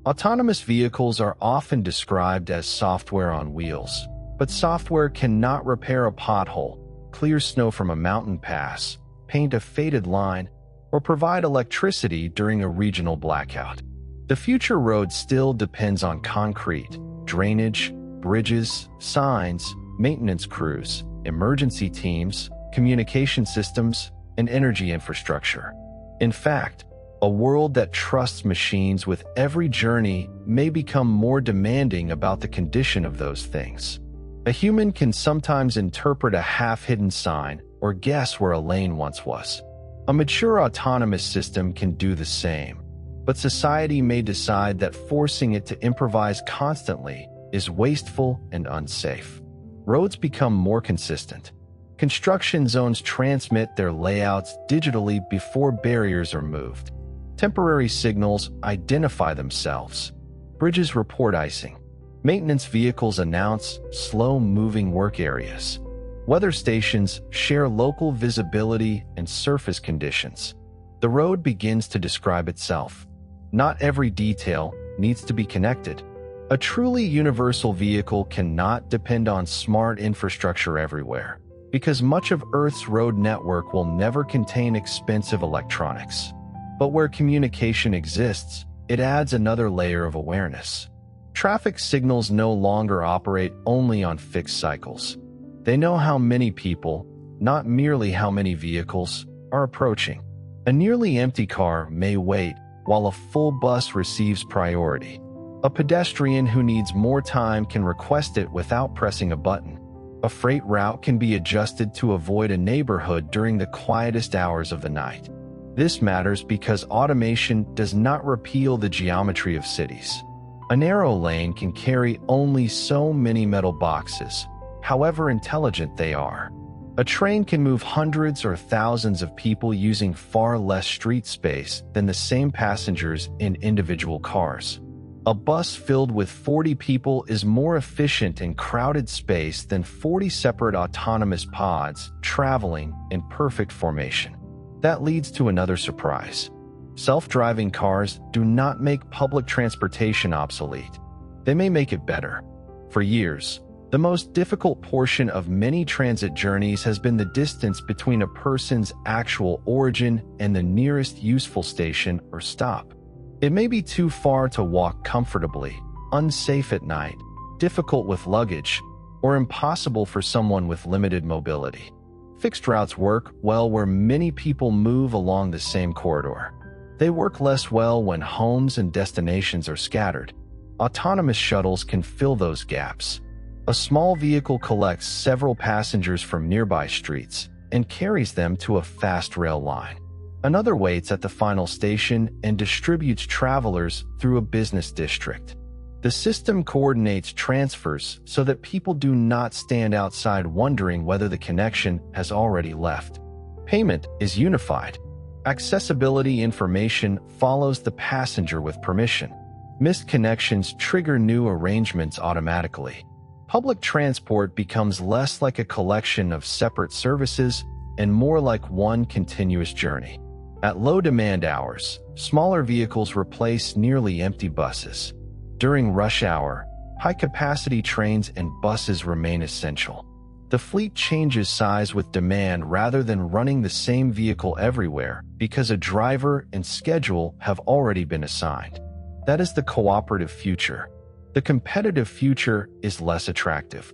Autonomous vehicles are often described as software on wheels, but software cannot repair a pothole, clear snow from a mountain pass, paint a faded line, or provide electricity during a regional blackout. The future road still depends on concrete, drainage, bridges, signs, maintenance crews, emergency teams, communication systems, and energy infrastructure. In fact, A world that trusts machines with every journey may become more demanding about the condition of those things. A human can sometimes interpret a half-hidden sign or guess where a lane once was. A mature autonomous system can do the same, but society may decide that forcing it to improvise constantly is wasteful and unsafe. Roads become more consistent. Construction zones transmit their layouts digitally before barriers are moved. Temporary signals identify themselves. Bridges report icing. Maintenance vehicles announce slow-moving work areas. Weather stations share local visibility and surface conditions. The road begins to describe itself. Not every detail needs to be connected. A truly universal vehicle cannot depend on smart infrastructure everywhere, because much of Earth's road network will never contain expensive electronics. But where communication exists, it adds another layer of awareness. Traffic signals no longer operate only on fixed cycles. They know how many people, not merely how many vehicles, are approaching. A nearly empty car may wait while a full bus receives priority. A pedestrian who needs more time can request it without pressing a button. A freight route can be adjusted to avoid a neighborhood during the quietest hours of the night. This matters because automation does not repeal the geometry of cities. A narrow lane can carry only so many metal boxes, however intelligent they are. A train can move hundreds or thousands of people using far less street space than the same passengers in individual cars. A bus filled with 40 people is more efficient in crowded space than 40 separate autonomous pods traveling in perfect formation. That leads to another surprise. Self-driving cars do not make public transportation obsolete. They may make it better. For years, the most difficult portion of many transit journeys has been the distance between a person's actual origin and the nearest useful station or stop. It may be too far to walk comfortably, unsafe at night, difficult with luggage, or impossible for someone with limited mobility. Fixed routes work well where many people move along the same corridor. They work less well when homes and destinations are scattered. Autonomous shuttles can fill those gaps. A small vehicle collects several passengers from nearby streets and carries them to a fast rail line. Another waits at the final station and distributes travelers through a business district. The system coordinates transfers so that people do not stand outside wondering whether the connection has already left. Payment is unified. Accessibility information follows the passenger with permission. Missed connections trigger new arrangements automatically. Public transport becomes less like a collection of separate services and more like one continuous journey. At low demand hours, smaller vehicles replace nearly empty buses. During rush hour, high-capacity trains and buses remain essential. The fleet changes size with demand rather than running the same vehicle everywhere because a driver and schedule have already been assigned. That is the cooperative future. The competitive future is less attractive.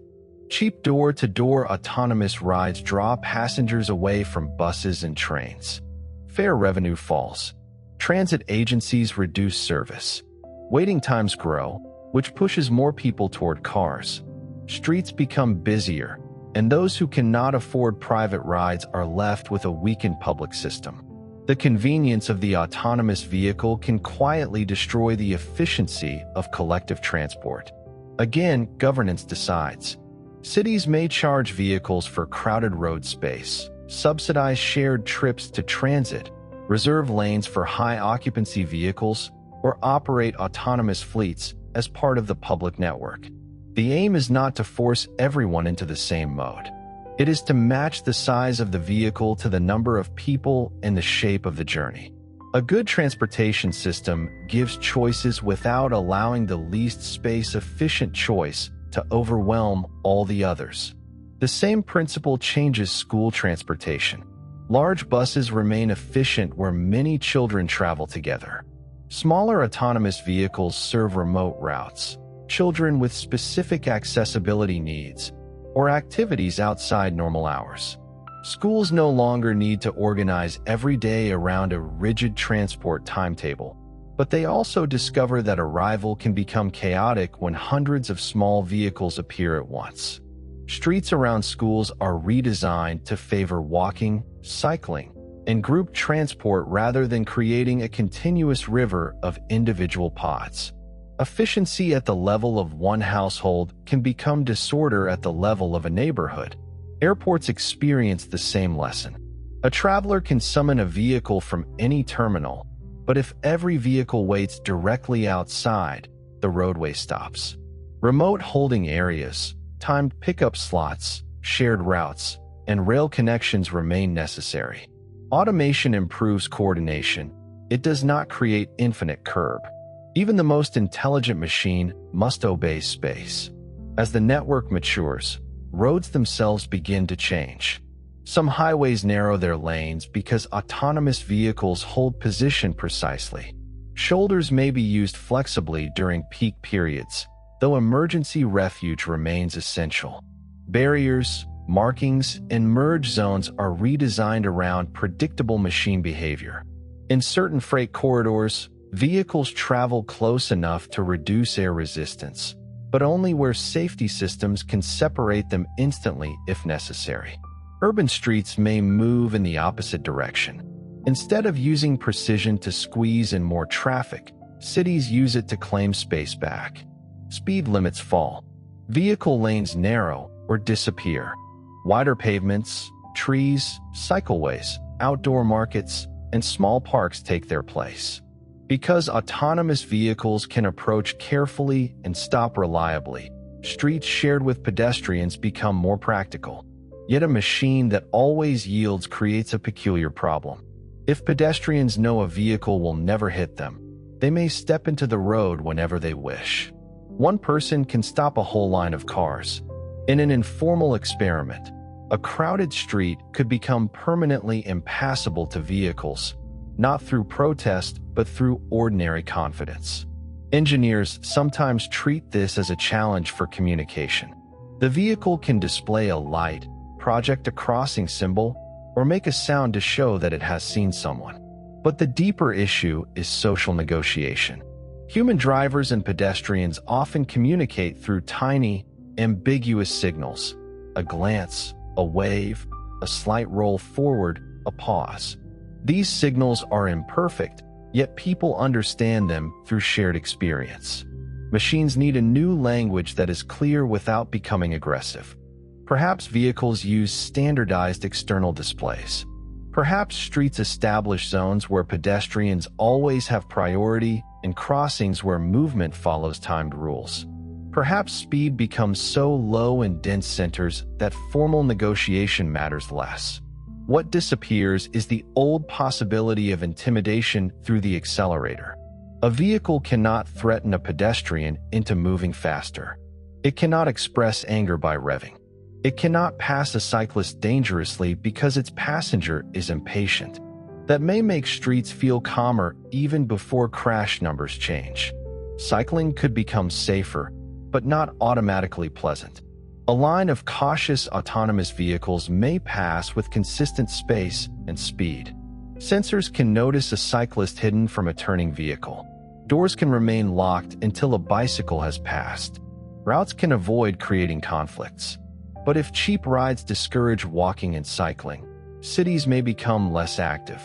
Cheap door-to-door autonomous rides draw passengers away from buses and trains. Fare revenue falls. Transit agencies reduce service. Waiting times grow, which pushes more people toward cars. Streets become busier, and those who cannot afford private rides are left with a weakened public system. The convenience of the autonomous vehicle can quietly destroy the efficiency of collective transport. Again, governance decides. Cities may charge vehicles for crowded road space, subsidize shared trips to transit, reserve lanes for high-occupancy vehicles, or operate autonomous fleets as part of the public network. The aim is not to force everyone into the same mode. It is to match the size of the vehicle to the number of people and the shape of the journey. A good transportation system gives choices without allowing the least space-efficient choice to overwhelm all the others. The same principle changes school transportation. Large buses remain efficient where many children travel together. Smaller autonomous vehicles serve remote routes, children with specific accessibility needs, or activities outside normal hours. Schools no longer need to organize every day around a rigid transport timetable, but they also discover that arrival can become chaotic when hundreds of small vehicles appear at once. Streets around schools are redesigned to favor walking, cycling, and group transport rather than creating a continuous river of individual pods. Efficiency at the level of one household can become disorder at the level of a neighborhood. Airports experience the same lesson. A traveler can summon a vehicle from any terminal, but if every vehicle waits directly outside, the roadway stops. Remote holding areas, timed pickup slots, shared routes, and rail connections remain necessary. Automation improves coordination. It does not create infinite curb. Even the most intelligent machine must obey space. As the network matures, roads themselves begin to change. Some highways narrow their lanes because autonomous vehicles hold position precisely. Shoulders may be used flexibly during peak periods, though emergency refuge remains essential. Barriers, markings, and merge zones are redesigned around predictable machine behavior. In certain freight corridors, vehicles travel close enough to reduce air resistance, but only where safety systems can separate them instantly if necessary. Urban streets may move in the opposite direction. Instead of using precision to squeeze in more traffic, cities use it to claim space back. Speed limits fall. Vehicle lanes narrow or disappear. Wider pavements, trees, cycleways, outdoor markets, and small parks take their place. Because autonomous vehicles can approach carefully and stop reliably, streets shared with pedestrians become more practical. Yet a machine that always yields creates a peculiar problem. If pedestrians know a vehicle will never hit them, they may step into the road whenever they wish. One person can stop a whole line of cars. In an informal experiment, a crowded street could become permanently impassable to vehicles, not through protest, but through ordinary confidence. Engineers sometimes treat this as a challenge for communication. The vehicle can display a light, project a crossing symbol, or make a sound to show that it has seen someone. But the deeper issue is social negotiation. Human drivers and pedestrians often communicate through tiny, ambiguous signals: a glance, a wave, a slight roll forward, a pause. These signals are imperfect, yet people understand them through shared experience. Machines need a new language that is clear without becoming aggressive. Perhaps vehicles use standardized external displays. Perhaps streets establish zones where pedestrians always have priority and crossings where movement follows timed rules. Perhaps speed becomes so low in dense centers that formal negotiation matters less. What disappears is the old possibility of intimidation through the accelerator. A vehicle cannot threaten a pedestrian into moving faster. It cannot express anger by revving. It cannot pass a cyclist dangerously because its passenger is impatient. That may make streets feel calmer even before crash numbers change. Cycling could become safer, but not automatically pleasant. A line of cautious autonomous vehicles may pass with consistent space and speed. Sensors can notice a cyclist hidden from a turning vehicle. Doors can remain locked until a bicycle has passed. Routes can avoid creating conflicts. But if cheap rides discourage walking and cycling, cities may become less active.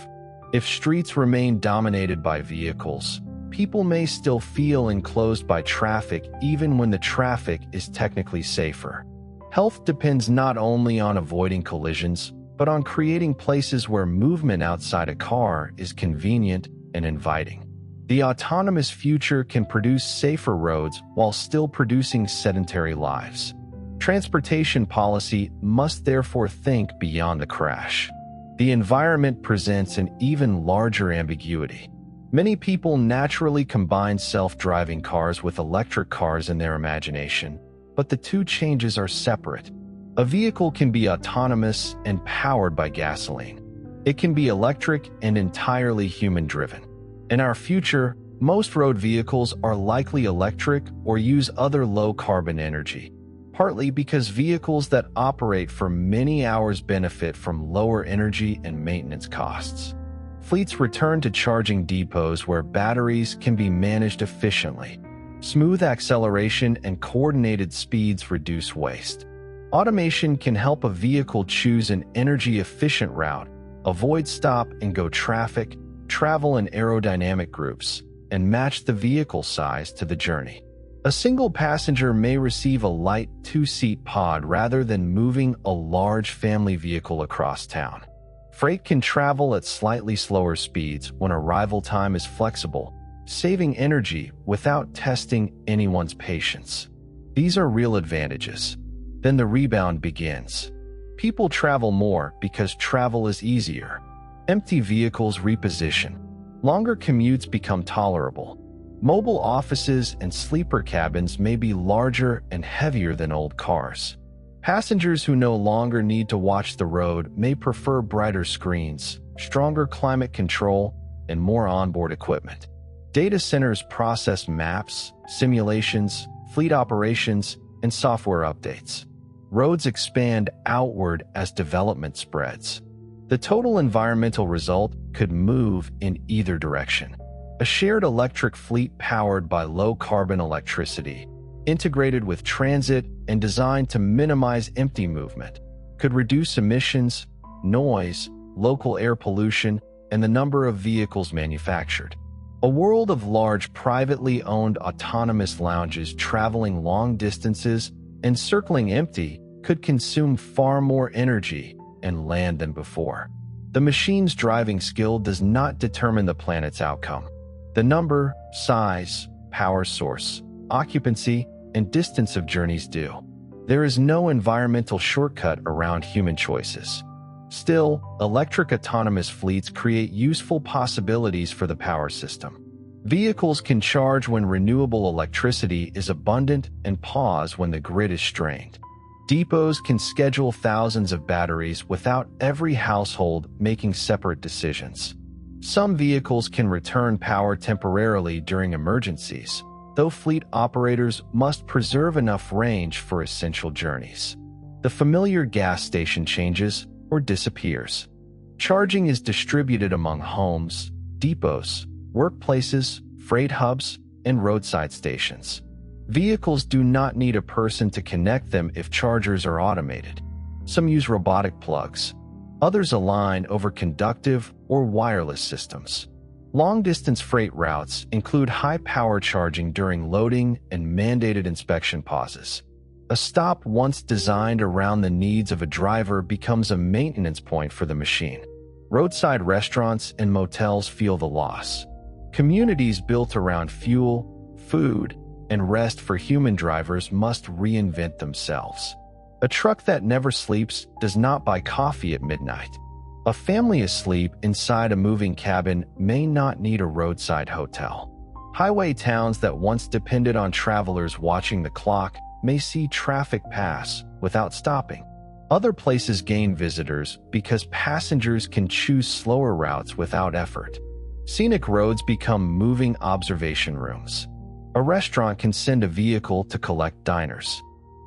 If streets remain dominated by vehicles, people may still feel enclosed by traffic even when the traffic is technically safer. Health depends not only on avoiding collisions, but on creating places where movement outside a car is convenient and inviting. The autonomous future can produce safer roads while still producing sedentary lives. Transportation policy must therefore think beyond the crash. The environment presents an even larger ambiguity. Many people naturally combine self-driving cars with electric cars in their imagination, but the two changes are separate. A vehicle can be autonomous and powered by gasoline. It can be electric and entirely human-driven. In our future, most road vehicles are likely electric or use other low-carbon energy. partly because vehicles that operate for many hours benefit from lower energy and maintenance costs. Fleets return to charging depots where batteries can be managed efficiently. Smooth acceleration and coordinated speeds reduce waste. Automation can help a vehicle choose an energy-efficient route, avoid stop-and-go traffic, travel in aerodynamic groups, and match the vehicle size to the journey. A single passenger may receive a light two-seat pod rather than moving a large family vehicle across town. Freight can travel at slightly slower speeds when arrival time is flexible, saving energy without testing anyone's patience. These are real advantages. Then the rebound begins. People travel more because travel is easier. Empty vehicles reposition. Longer commutes become tolerable. Mobile offices and sleeper cabins may be larger and heavier than old cars. Passengers who no longer need to watch the road may prefer brighter screens, stronger climate control, and more onboard equipment. Data centers process maps, simulations, fleet operations, and software updates. Roads expand outward as development spreads. The total environmental result could move in either direction. A shared electric fleet powered by low-carbon electricity, integrated with transit and designed to minimize empty movement, could reduce emissions, noise, local air pollution, and the number of vehicles manufactured. A world of large privately owned autonomous lounges traveling long distances and circling empty could consume far more energy and land than before. The machine's driving skill does not determine the planet's outcome. The number, size, power source, occupancy, and distance of journeys do. There is no environmental shortcut around human choices. Still, electric autonomous fleets create useful possibilities for the power system. Vehicles can charge when renewable electricity is abundant and pause when the grid is strained. Depots can schedule thousands of batteries without every household making separate decisions. Some vehicles can return power temporarily during emergencies, though fleet operators must preserve enough range for essential journeys. The familiar gas station changes or disappears. Charging is distributed among homes, depots, workplaces, freight hubs, and roadside stations. Vehicles do not need a person to connect them if chargers are automated. Some use robotic plugs. Others align over conductive or wireless systems. Long-distance freight routes include high-power charging during loading and mandated inspection pauses. A stop once designed around the needs of a driver becomes a maintenance point for the machine. Roadside restaurants and motels feel the loss. Communities built around fuel, food, and rest for human drivers must reinvent themselves. A truck that never sleeps does not buy coffee at midnight. A family asleep inside a moving cabin may not need a roadside hotel. Highway towns that once depended on travelers watching the clock may see traffic pass without stopping. Other places gain visitors because passengers can choose slower routes without effort. Scenic roads become moving observation rooms. A restaurant can send a vehicle to collect diners.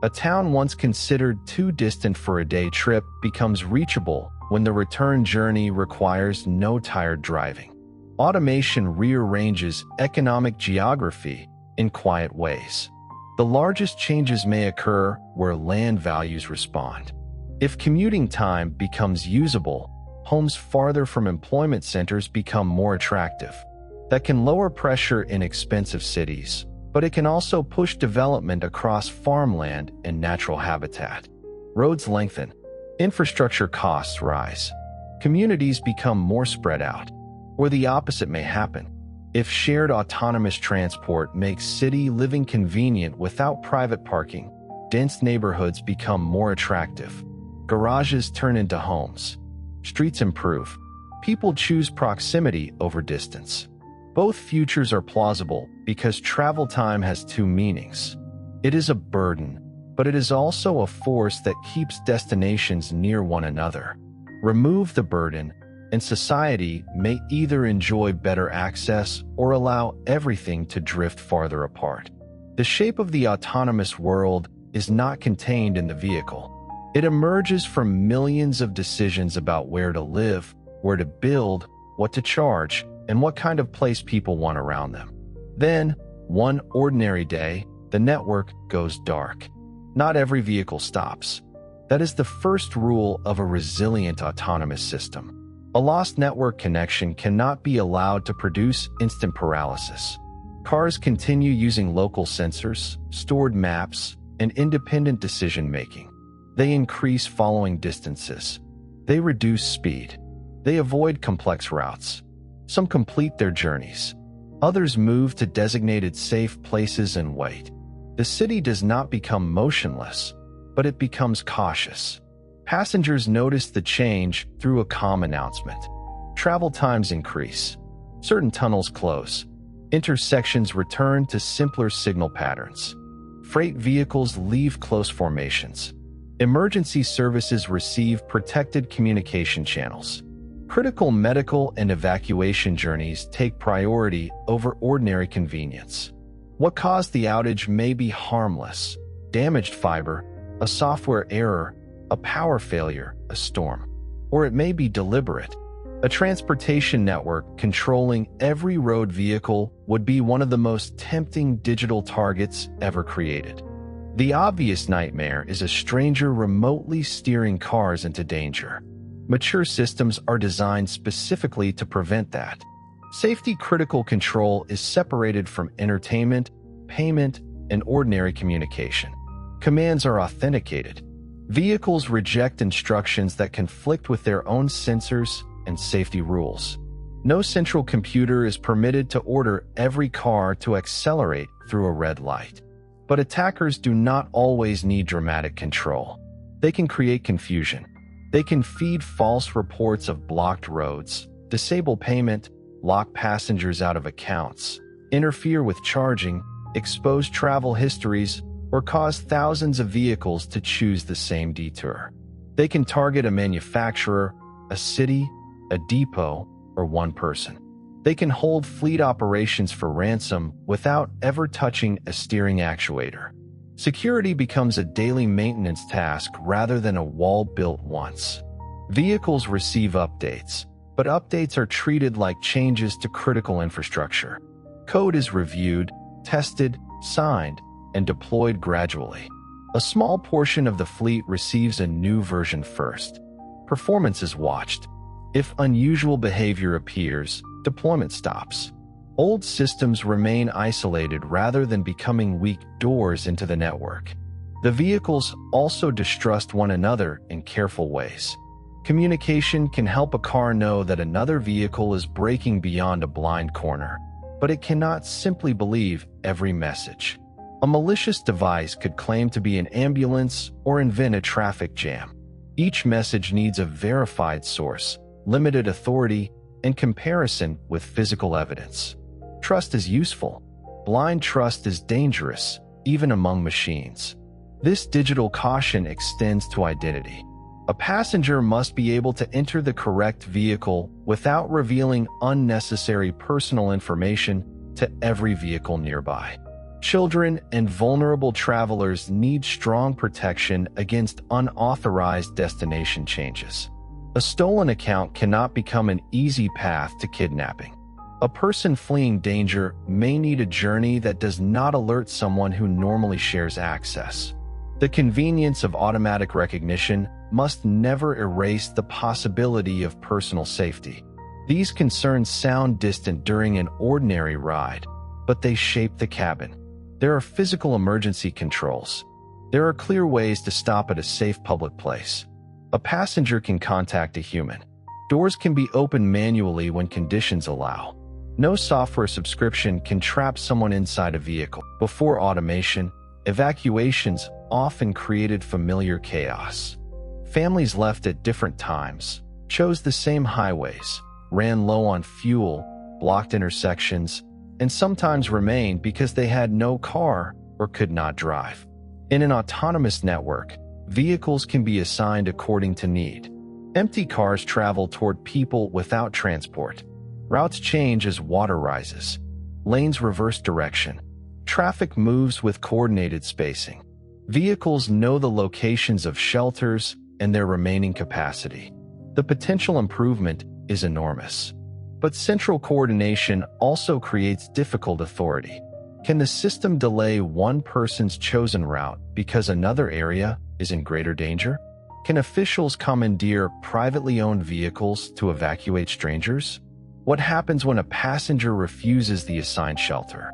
A town once considered too distant for a day trip becomes reachable when the return journey requires no tired driving. Automation rearranges economic geography in quiet ways. The largest changes may occur where land values respond. If commuting time becomes usable, homes farther from employment centers become more attractive. That can lower pressure in expensive cities, but it can also push development across farmland and natural habitat. Roads lengthen. Infrastructure costs rise. Communities become more spread out. Or the opposite may happen. If shared autonomous transport makes city living convenient without private parking, dense neighborhoods become more attractive. Garages turn into homes. Streets improve. People choose proximity over distance. Both futures are plausible because travel time has two meanings. It is a burden, but it is also a force that keeps destinations near one another. Remove the burden, and society may either enjoy better access or allow everything to drift farther apart. The shape of the autonomous world is not contained in the vehicle. It emerges from millions of decisions about where to live, where to build, what to charge, and what kind of place people want around them. Then, one ordinary day, the network goes dark. Not every vehicle stops. That is the first rule of a resilient autonomous system. A lost network connection cannot be allowed to produce instant paralysis. Cars continue using local sensors, stored maps, and independent decision-making. They increase following distances. They reduce speed. They avoid complex routes. Some complete their journeys. Others move to designated safe places and wait. The city does not become motionless, but it becomes cautious. Passengers notice the change through a calm announcement. Travel times increase. Certain tunnels close. Intersections return to simpler signal patterns. Freight vehicles leave close formations. Emergency services receive protected communication channels. Critical medical and evacuation journeys take priority over ordinary convenience. What caused the outage may be harmless: damaged fiber, a software error, a power failure, a storm. Or it may be deliberate. A transportation network controlling every road vehicle would be one of the most tempting digital targets ever created. The obvious nightmare is a stranger remotely steering cars into danger. Mature systems are designed specifically to prevent that. Safety-critical control is separated from entertainment, payment, and ordinary communication. Commands are authenticated. Vehicles reject instructions that conflict with their own sensors and safety rules. No central computer is permitted to order every car to accelerate through a red light. But attackers do not always need dramatic control. They can create confusion. They can feed false reports of blocked roads, disable payment, lock passengers out of accounts, interfere with charging, expose travel histories, or cause thousands of vehicles to choose the same detour. They can target a manufacturer, a city, a depot, or one person. They can hold fleet operations for ransom without ever touching a steering actuator. Security becomes a daily maintenance task rather than a wall built once. Vehicles receive updates, but updates are treated like changes to critical infrastructure. Code is reviewed, tested, signed, and deployed gradually. A small portion of the fleet receives a new version first. Performance is watched. If unusual behavior appears, deployment stops. Old systems remain isolated rather than becoming weak doors into the network. The vehicles also distrust one another in careful ways. Communication can help a car know that another vehicle is braking beyond a blind corner, but it cannot simply believe every message. A malicious device could claim to be an ambulance or invent a traffic jam. Each message needs a verified source, limited authority, and comparison with physical evidence. Trust is useful. Blind trust is dangerous, even among machines. This digital caution extends to identity. A passenger must be able to enter the correct vehicle without revealing unnecessary personal information to every vehicle nearby. Children and vulnerable travelers need strong protection against unauthorized destination changes. A stolen account cannot become an easy path to kidnapping. A person fleeing danger may need a journey that does not alert someone who normally shares access. The convenience of automatic recognition must never erase the possibility of personal safety. These concerns sound distant during an ordinary ride, but they shape the cabin. There are physical emergency controls. There are clear ways to stop at a safe public place. A passenger can contact a human. Doors can be opened manually when conditions allow. No software subscription can trap someone inside a vehicle. Before automation, evacuations often created familiar chaos. Families left at different times, chose the same highways, ran low on fuel, blocked intersections, and sometimes remained because they had no car or could not drive. In an autonomous network, vehicles can be assigned according to need. Empty cars travel toward people without transport. Routes change as water rises. Lanes reverse direction. Traffic moves with coordinated spacing. Vehicles know the locations of shelters and their remaining capacity. The potential improvement is enormous. But central coordination also creates difficult authority. Can the system delay one person's chosen route because another area is in greater danger? Can officials commandeer privately owned vehicles to evacuate strangers? What happens when a passenger refuses the assigned shelter?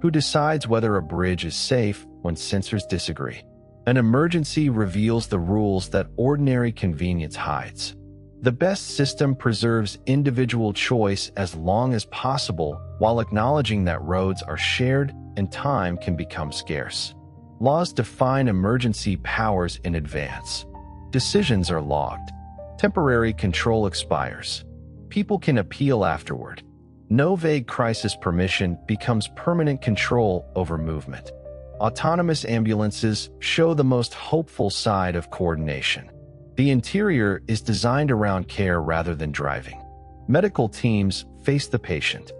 Who decides whether a bridge is safe when sensors disagree? An emergency reveals the rules that ordinary convenience hides. The best system preserves individual choice as long as possible while acknowledging that roads are shared and time can become scarce. Laws define emergency powers in advance. Decisions are logged. Temporary control expires. People can appeal afterward. No vague crisis permission becomes permanent control over movement. Autonomous ambulances show the most hopeful side of coordination. The interior is designed around care rather than driving. Medical teams face the patient.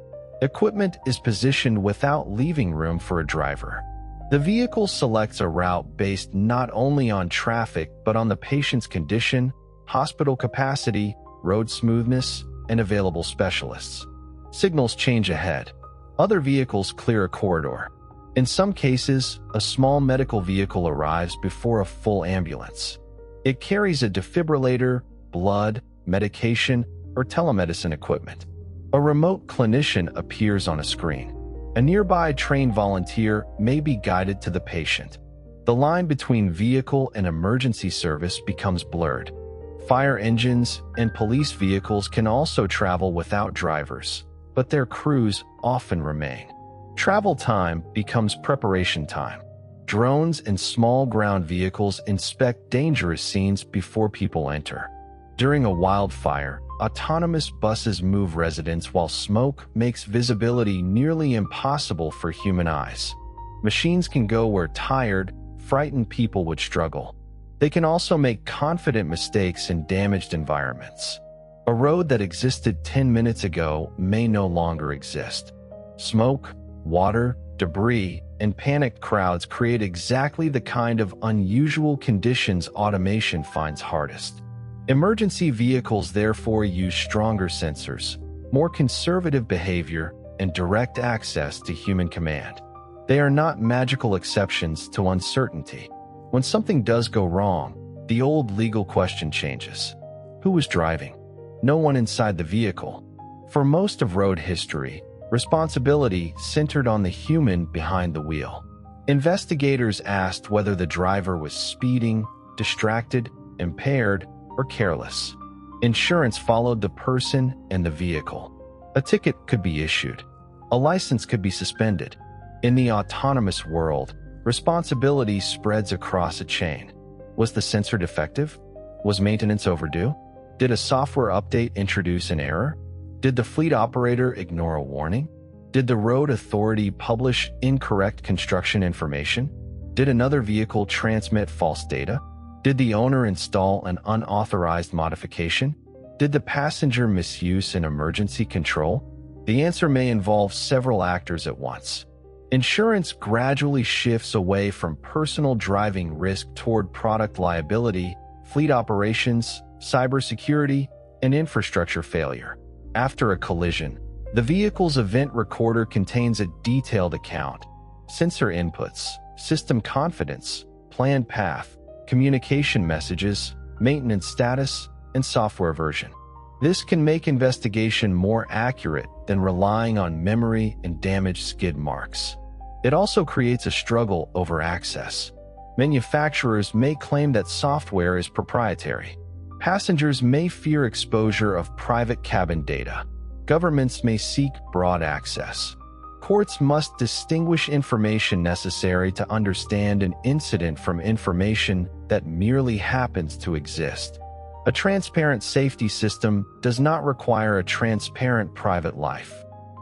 Equipment is positioned without leaving room for a driver. The vehicle selects a route based not only on traffic but on the patient's condition, hospital capacity, road smoothness, and available specialists. Signals change ahead. Other vehicles clear a corridor. In some cases, a small medical vehicle arrives before a full ambulance. It carries a defibrillator, blood, medication, or telemedicine equipment. A remote clinician appears on a screen. A nearby trained volunteer may be guided to the patient. The line between vehicle and emergency service becomes blurred. Fire engines and police vehicles can also travel without drivers, but their crews often remain. Travel time becomes preparation time. Drones and small ground vehicles inspect dangerous scenes before people enter. During a wildfire, autonomous buses move residents while smoke makes visibility nearly impossible for human eyes. Machines can go where tired, frightened people would struggle. They can also make confident mistakes in damaged environments. A road that existed 10 minutes ago may no longer exist. Smoke, water, debris, and panicked crowds create exactly the kind of unusual conditions automation finds hardest. Emergency vehicles therefore use stronger sensors, more conservative behavior, and direct access to human command. They are not magical exceptions to uncertainty. When something does go wrong, the old legal question changes. Who was driving? No one inside the vehicle. For most of road history, responsibility centered on the human behind the wheel. Investigators asked whether the driver was speeding, distracted, impaired, or careless. Insurance followed the person and the vehicle. A ticket could be issued. A license could be suspended. In the autonomous world, responsibility spreads across a chain. Was the sensor defective? Was maintenance overdue? Did a software update introduce an error? Did the fleet operator ignore a warning? Did the road authority publish incorrect construction information? Did another vehicle transmit false data? Did the owner install an unauthorized modification? Did the passenger misuse an emergency control? The answer may involve several actors at once. Insurance gradually shifts away from personal driving risk toward product liability, fleet operations, cybersecurity, and infrastructure failure. After a collision, the vehicle's event recorder contains a detailed account: sensor inputs, system confidence, planned path, communication messages, maintenance status, and software version. This can make investigation more accurate than relying on memory and damaged skid marks. It also creates a struggle over access. Manufacturers may claim that software is proprietary. Passengers may fear exposure of private cabin data. Governments may seek broad access. Courts must distinguish information necessary to understand an incident from information that merely happens to exist. A transparent safety system does not require a transparent private life.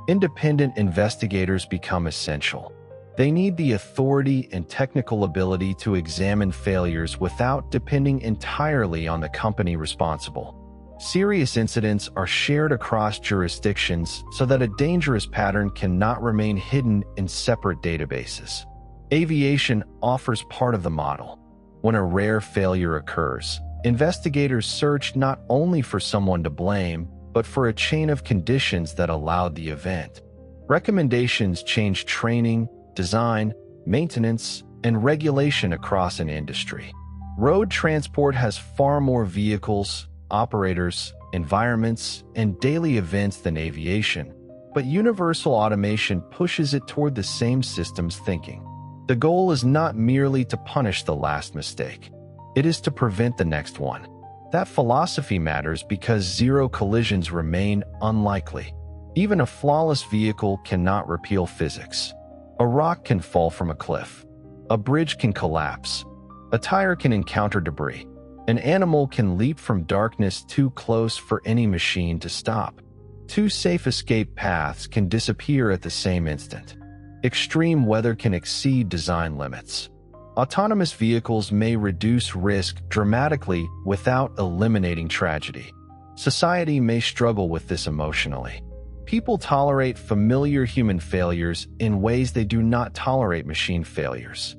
Independent investigators become essential. They need the authority and technical ability to examine failures without depending entirely on the company responsible. Serious incidents are shared across jurisdictions so that a dangerous pattern cannot remain hidden in separate databases. Aviation offers part of the model. When a rare failure occurs, investigators search not only for someone to blame, but for a chain of conditions that allowed the event. Recommendations change training, design, maintenance, and regulation across an industry. Road transport has far more vehicles, operators, environments, and daily events than aviation, but universal automation pushes it toward the same systems thinking. The goal is not merely to punish the last mistake. It is to prevent the next one. That philosophy matters because zero collisions remain unlikely. Even a flawless vehicle cannot repeal physics. A rock can fall from a cliff. A bridge can collapse. A tire can encounter debris. An animal can leap from darkness too close for any machine to stop. Two safe escape paths can disappear at the same instant. Extreme weather can exceed design limits. Autonomous vehicles may reduce risk dramatically without eliminating tragedy. Society may struggle with this emotionally. People tolerate familiar human failures in ways they do not tolerate machine failures.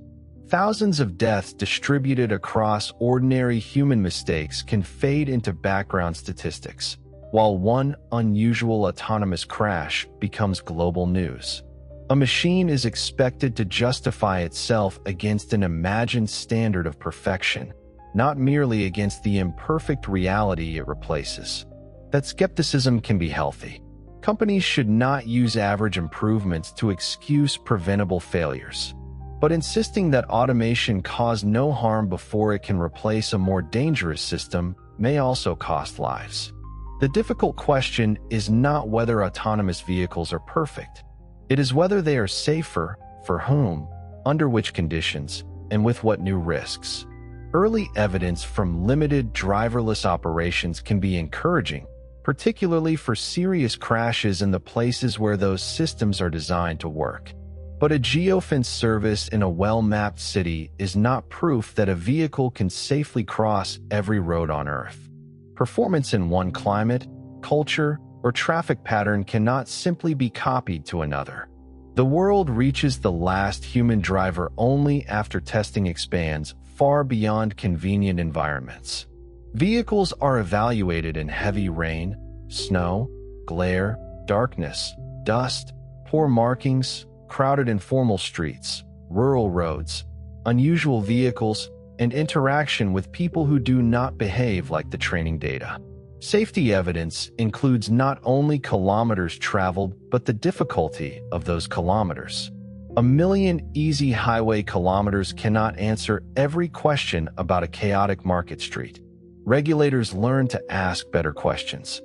Thousands of deaths distributed across ordinary human mistakes can fade into background statistics, while one unusual autonomous crash becomes global news. A machine is expected to justify itself against an imagined standard of perfection, not merely against the imperfect reality it replaces. That skepticism can be healthy. Companies should not use average improvements to excuse preventable failures. But insisting that automation cause no harm before it can replace a more dangerous system may also cost lives. The difficult question is not whether autonomous vehicles are perfect. It is whether they are safer, for whom, under which conditions, and with what new risks. Early evidence from limited driverless operations can be encouraging, particularly for serious crashes in the places where those systems are designed to work. But a geofence service in a well-mapped city is not proof that a vehicle can safely cross every road on Earth. Performance in one climate, culture, or traffic pattern cannot simply be copied to another. The world reaches the last human driver only after testing expands far beyond convenient environments. Vehicles are evaluated in heavy rain, snow, glare, darkness, dust, poor markings, crowded informal streets, rural roads, unusual vehicles, and interaction with people who do not behave like the training data. Safety evidence includes not only kilometers traveled, but the difficulty of those kilometers. 1 million easy highway kilometers cannot answer every question about a chaotic market street. Regulators learn to ask better questions.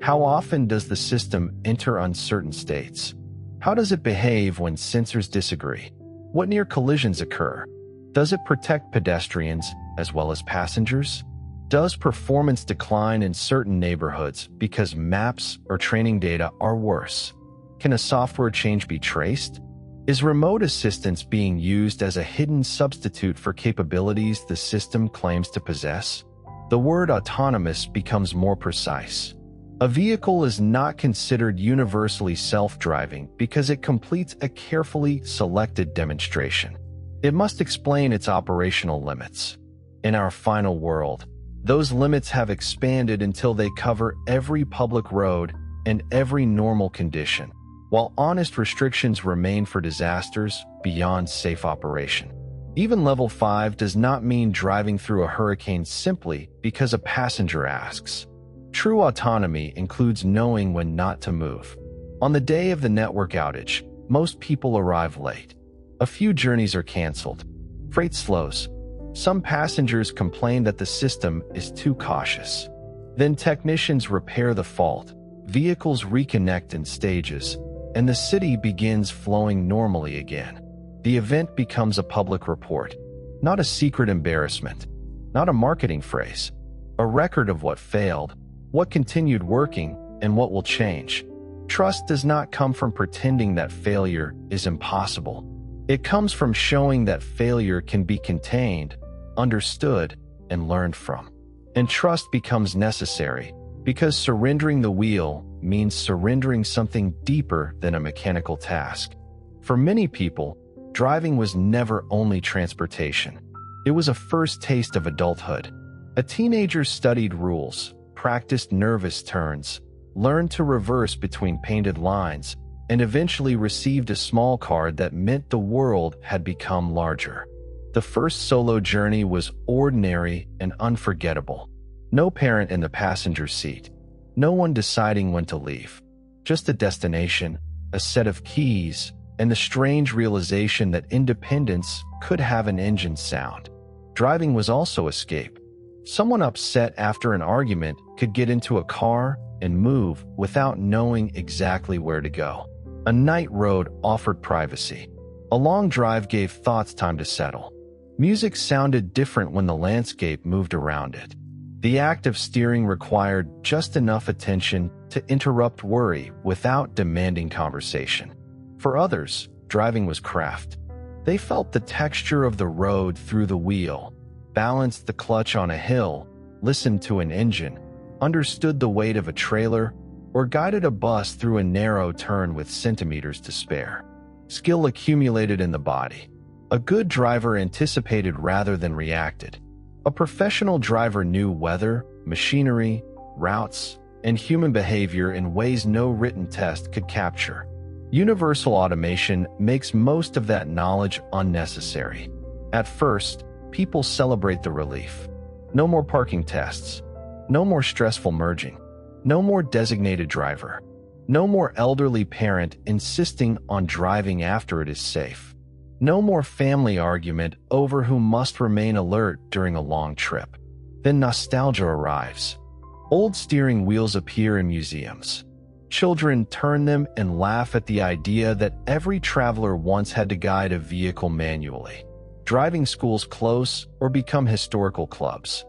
How often does the system enter uncertain states? How does it behave when sensors disagree? What near collisions occur? Does it protect pedestrians as well as passengers? Does performance decline in certain neighborhoods because maps or training data are worse? Can a software change be traced? Is remote assistance being used as a hidden substitute for capabilities the system claims to possess? The word autonomous becomes more precise. A vehicle is not considered universally self-driving because it completes a carefully selected demonstration. It must explain its operational limits. In our final world, those limits have expanded until they cover every public road and every normal condition, while honest restrictions remain for disasters beyond safe operation. Even Level 5 does not mean driving through a hurricane simply because a passenger asks. True autonomy includes knowing when not to move. On the day of the network outage, most people arrive late. A few journeys are canceled. Freight slows. Some passengers complain that the system is too cautious. Then technicians repair the fault, vehicles reconnect in stages, and the city begins flowing normally again. The event becomes a public report, not a secret embarrassment, not a marketing phrase, a record of what failed, what continued working, and what will change. Trust does not come from pretending that failure is impossible. It comes from showing that failure can be contained, understood, and learned from. And trust becomes necessary because surrendering the wheel means surrendering something deeper than a mechanical task. For many people, driving was never only transportation. It was a first taste of adulthood. A teenager studied rules, practiced nervous turns, learned to reverse between painted lines, and eventually received a small card that meant the world had become larger. The first solo journey was ordinary and unforgettable. No parent in the passenger seat. No one deciding when to leave. Just a destination, a set of keys, and the strange realization that independence could have an engine sound. Driving was also escape. Someone upset after an argument could get into a car and move without knowing exactly where to go. A night road offered privacy. A long drive gave thoughts time to settle. Music sounded different when the landscape moved around it. The act of steering required just enough attention to interrupt worry without demanding conversation. For others, driving was craft. They felt the texture of the road through the wheel, balanced the clutch on a hill, listened to an engine, understood the weight of a trailer, or guided a bus through a narrow turn with centimeters to spare. Skill accumulated in the body. A good driver anticipated rather than reacted. A professional driver knew weather, machinery, routes, and human behavior in ways no written test could capture. Universal automation makes most of that knowledge unnecessary. At first, people celebrate the relief. No more parking tests. No more stressful merging. No more designated driver. No more elderly parent insisting on driving after it is safe. No more family argument over who must remain alert during a long trip. Then nostalgia arrives. Old steering wheels appear in museums. Children turn them and laugh at the idea that every traveler once had to guide a vehicle manually. Driving schools close or become historical clubs.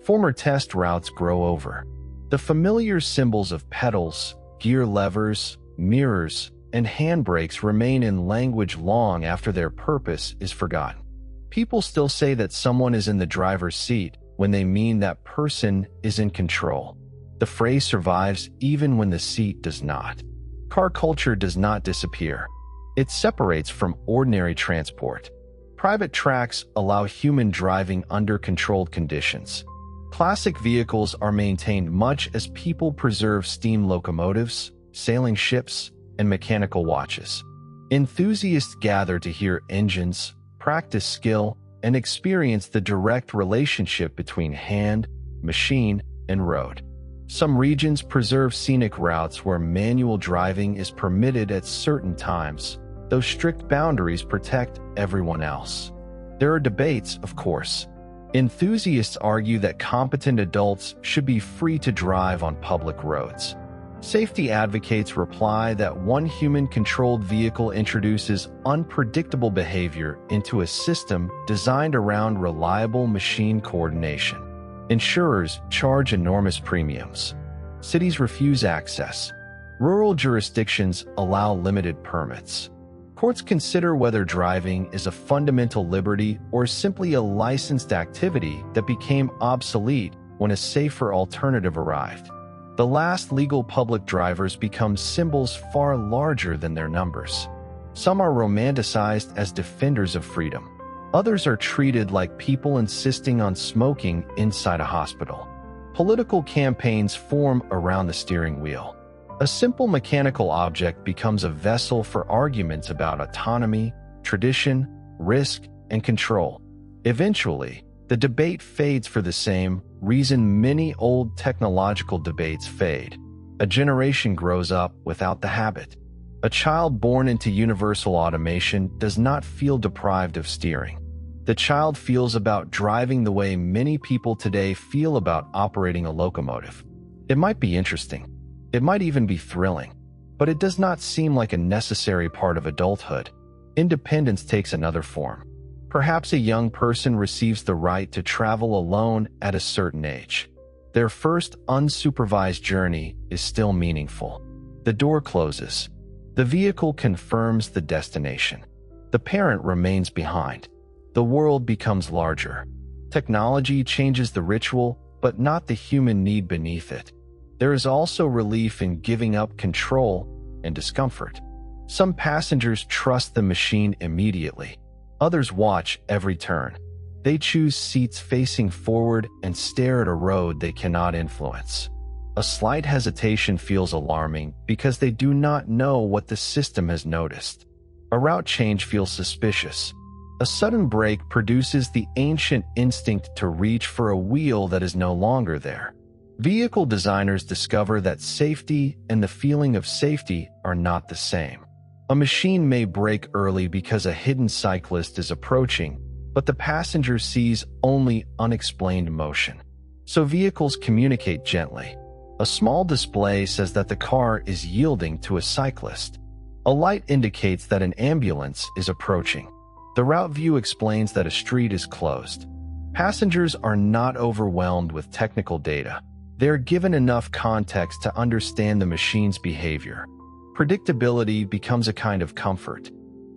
Former test routes grow over. The familiar symbols of pedals, gear levers, mirrors, and handbrakes remain in language long after their purpose is forgotten. People still say that someone is in the driver's seat when they mean that person is in control. The phrase survives even when the seat does not. Car culture does not disappear. It separates from ordinary transport. Private tracks allow human driving under controlled conditions. Classic vehicles are maintained much as people preserve steam locomotives, sailing ships, and mechanical watches. Enthusiasts gather to hear engines, practice skill, and experience the direct relationship between hand, machine, and road. Some regions preserve scenic routes where manual driving is permitted at certain times, though strict boundaries protect everyone else. There are debates, of course. Enthusiasts argue that competent adults should be free to drive on public roads. Safety advocates reply that one human-controlled vehicle introduces unpredictable behavior into a system designed around reliable machine coordination. Insurers charge enormous premiums. Cities refuse access. Rural jurisdictions allow limited permits. Courts consider whether driving is a fundamental liberty or simply a licensed activity that became obsolete when a safer alternative arrived. The last legal public drivers become symbols far larger than their numbers. Some are romanticized as defenders of freedom. Others are treated like people insisting on smoking inside a hospital. Political campaigns form around the steering wheel. A simple mechanical object becomes a vessel for arguments about autonomy, tradition, risk, and control. Eventually, the debate fades for the same reason many old technological debates fade. A generation grows up without the habit. A child born into universal automation does not feel deprived of steering. The child feels about driving the way many people today feel about operating a locomotive. It might be interesting. It might even be thrilling, but it does not seem like a necessary part of adulthood. Independence takes another form. Perhaps a young person receives the right to travel alone at a certain age. Their first unsupervised journey is still meaningful. The door closes. The vehicle confirms the destination. The parent remains behind. The world becomes larger. Technology changes the ritual, but not the human need beneath it. There is also relief in giving up control and discomfort. Some passengers trust the machine immediately. Others watch every turn. They choose seats facing forward and stare at a road they cannot influence. A slight hesitation feels alarming because they do not know what the system has noticed. A route change feels suspicious. A sudden break produces the ancient instinct to reach for a wheel that is no longer there. Vehicle designers discover that safety and the feeling of safety are not the same. A machine may brake early because a hidden cyclist is approaching, but the passenger sees only unexplained motion. So vehicles communicate gently. A small display says that the car is yielding to a cyclist. A light indicates that an ambulance is approaching. The route view explains that a street is closed. Passengers are not overwhelmed with technical data. They are given enough context to understand the machine's behavior. Predictability becomes a kind of comfort.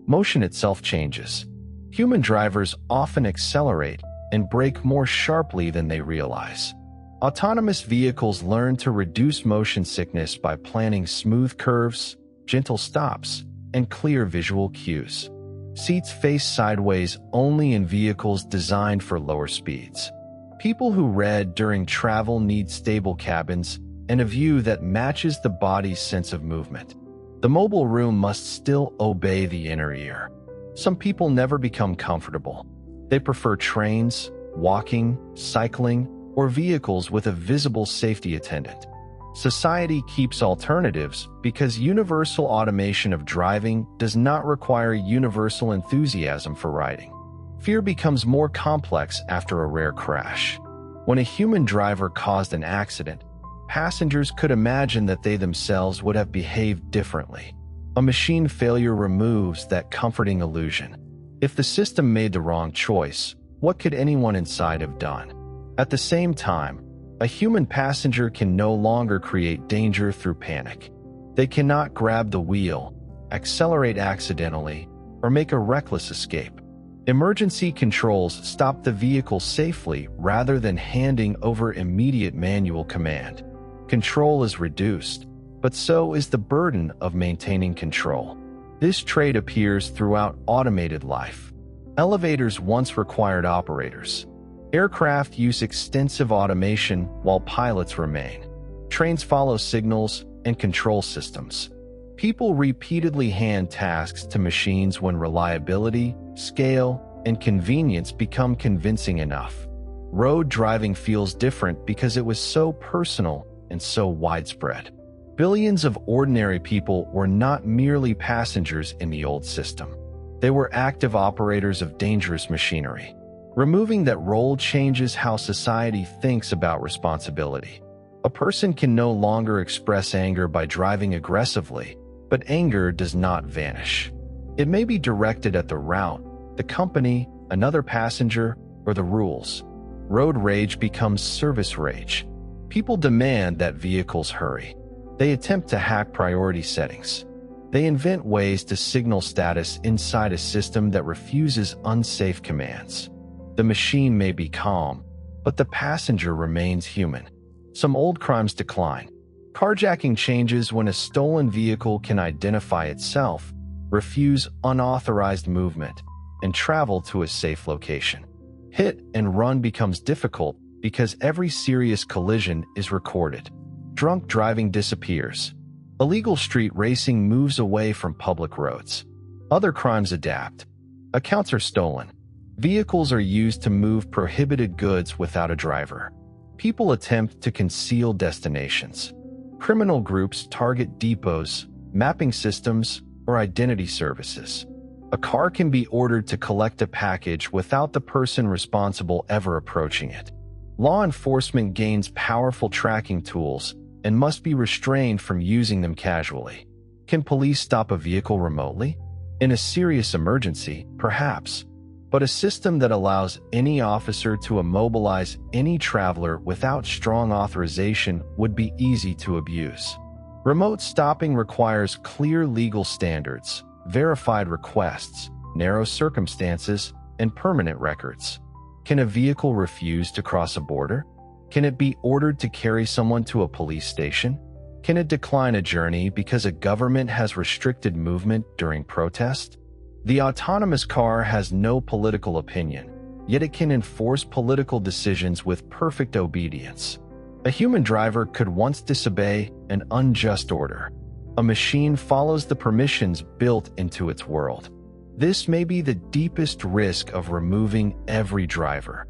Motion itself changes. Human drivers often accelerate and brake more sharply than they realize. Autonomous vehicles learn to reduce motion sickness by planning smooth curves, gentle stops, and clear visual cues. Seats face sideways only in vehicles designed for lower speeds. People who read during travel need stable cabins and a view that matches the body's sense of movement. The mobile room must still obey the inner ear. Some people never become comfortable. They prefer trains, walking, cycling, or vehicles with a visible safety attendant. Society keeps alternatives because universal automation of driving does not require universal enthusiasm for riding. Fear becomes more complex after a rare crash. When a human driver caused an accident, passengers could imagine that they themselves would have behaved differently. A machine failure removes that comforting illusion. If the system made the wrong choice, what could anyone inside have done? At the same time, a human passenger can no longer create danger through panic. They cannot grab the wheel, accelerate accidentally, or make a reckless escape. Emergency controls stop the vehicle safely rather than handing over immediate manual command. Control is reduced, but so is the burden of maintaining control. This trait appears throughout automated life. Elevators once required operators. Aircraft use extensive automation while pilots remain. Trains follow signals and control systems. People repeatedly hand tasks to machines when reliability, scale, and convenience become convincing enough. Road driving feels different because it was so personal and so widespread. Billions of ordinary people were not merely passengers in the old system. They were active operators of dangerous machinery. Removing that role changes how society thinks about responsibility. A person can no longer express anger by driving aggressively, but anger does not vanish. It may be directed at the route, the company, another passenger, or the rules. Road rage becomes service rage. People demand that vehicles hurry. They attempt to hack priority settings. They invent ways to signal status inside a system that refuses unsafe commands. The machine may be calm, but the passenger remains human. Some old crimes decline. Carjacking changes when a stolen vehicle can identify itself, refuse unauthorized movement, and travel to a safe location. Hit and run becomes difficult because every serious collision is recorded. Drunk driving disappears. Illegal street racing moves away from public roads. Other crimes adapt. Accounts are stolen. Vehicles are used to move prohibited goods without a driver. People attempt to conceal destinations. Criminal groups target depots, mapping systems, or identity services. A car can be ordered to collect a package without the person responsible ever approaching it. Law enforcement gains powerful tracking tools and must be restrained from using them casually. Can police stop a vehicle remotely? In a serious emergency, perhaps. But a system that allows any officer to immobilize any traveler without strong authorization would be easy to abuse. Remote stopping requires clear legal standards, verified requests, narrow circumstances, and permanent records. Can a vehicle refuse to cross a border? Can it be ordered to carry someone to a police station? Can it decline a journey because a government has restricted movement during protest? The autonomous car has no political opinion, yet it can enforce political decisions with perfect obedience. A human driver could once disobey an unjust order. A machine follows the permissions built into its world. This may be the deepest risk of removing every driver.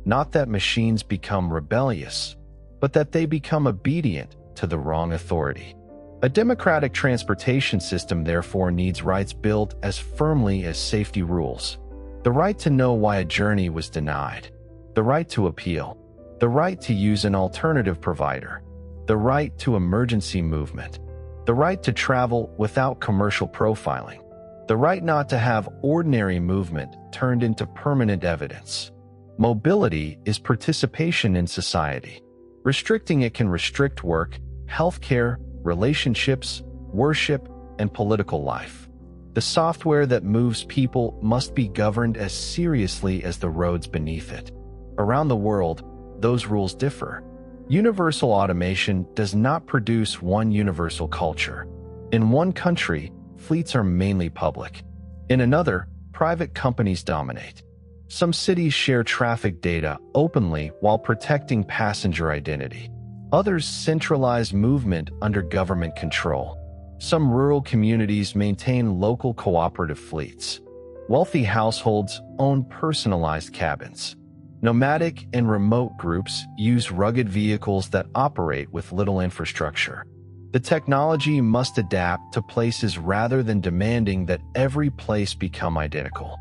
Not that machines become rebellious, but that they become obedient to the wrong authority. A democratic transportation system therefore needs rights built as firmly as safety rules. The right to know why a journey was denied. The right to appeal. The right to use an alternative provider. The right to emergency movement. The right to travel without commercial profiling. The right not to have ordinary movement turned into permanent evidence. Mobility is participation in society. Restricting it can restrict work, healthcare, relationships, worship, and political life. The software that moves people must be governed as seriously as the roads beneath it. Around the world, those rules differ. Universal automation does not produce one universal culture. In one country, fleets are mainly public. In another, private companies dominate. Some cities share traffic data openly while protecting passenger identity. Others centralize movement under government control. Some rural communities maintain local cooperative fleets. Wealthy households own personalized cabins. Nomadic and remote groups use rugged vehicles that operate with little infrastructure. The technology must adapt to places rather than demanding that every place become identical.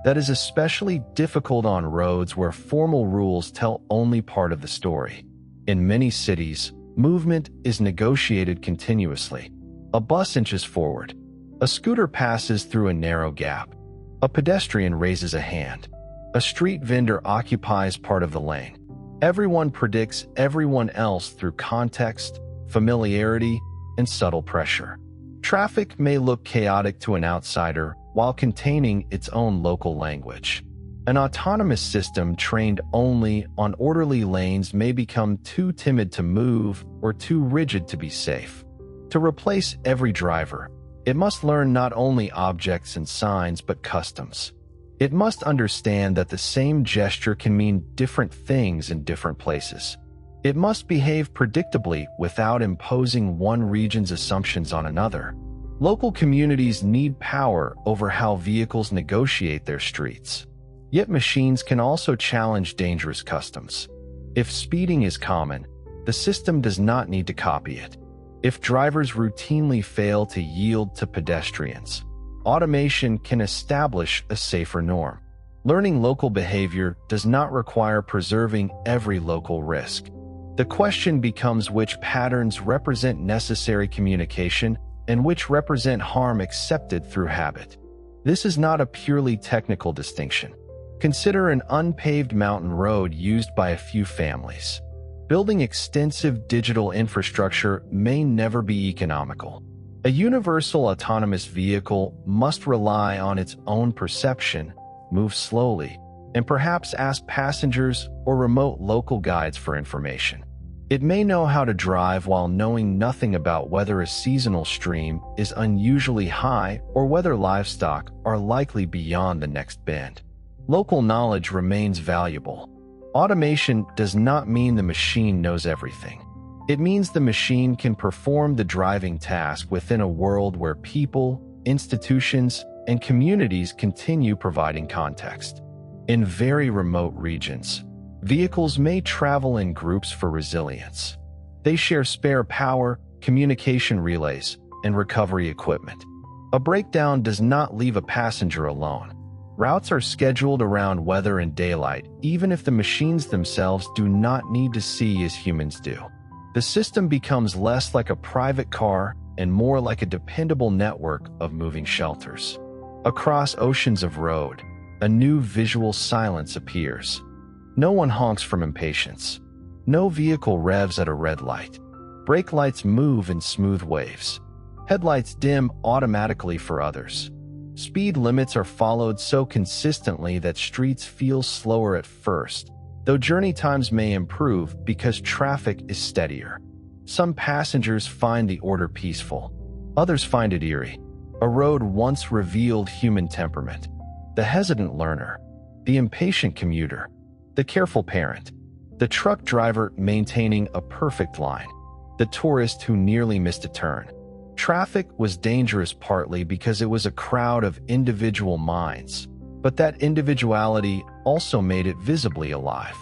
That is especially difficult on roads where formal rules tell only part of the story. In many cities, movement is negotiated continuously. A bus inches forward. A scooter passes through a narrow gap. A pedestrian raises a hand. A street vendor occupies part of the lane. Everyone predicts everyone else through context, familiarity, and subtle pressure. Traffic may look chaotic to an outsider while containing its own local language. An autonomous system trained only on orderly lanes may become too timid to move or too rigid to be safe. To replace every driver, it must learn not only objects and signs but customs. It must understand that the same gesture can mean different things in different places. It must behave predictably without imposing one region's assumptions on another. Local communities need power over how vehicles negotiate their streets. Yet machines can also challenge dangerous customs. If speeding is common, the system does not need to copy it. If drivers routinely fail to yield to pedestrians, automation can establish a safer norm. Learning local behavior does not require preserving every local risk. The question becomes which patterns represent necessary communication and which represent harm accepted through habit. This is not a purely technical distinction. Consider an unpaved mountain road used by a few families. Building extensive digital infrastructure may never be economical. A universal autonomous vehicle must rely on its own perception, move slowly, and perhaps ask passengers or remote local guides for information. It may know how to drive while knowing nothing about whether a seasonal stream is unusually high or whether livestock are likely beyond the next bend. Local knowledge remains valuable. Automation does not mean the machine knows everything. It means the machine can perform the driving task within a world where people, institutions, and communities continue providing context. In very remote regions, vehicles may travel in groups for resilience. They share spare power, communication relays, and recovery equipment. A breakdown does not leave a passenger alone. Routes are scheduled around weather and daylight, even if the machines themselves do not need to see as humans do. The system becomes less like a private car and more like a dependable network of moving shelters. Across oceans of road, a new visual silence appears. No one honks from impatience. No vehicle revs at a red light. Brake lights move in smooth waves. Headlights dim automatically for others. Speed limits are followed so consistently that streets feel slower at first, though journey times may improve because traffic is steadier. Some passengers find the order peaceful. Others find it eerie. A road once revealed human temperament. The hesitant learner, the impatient commuter, the careful parent, the truck driver maintaining a perfect line, the tourist who nearly missed a turn. Traffic was dangerous partly because it was a crowd of individual minds, but that individuality also made it visibly alive.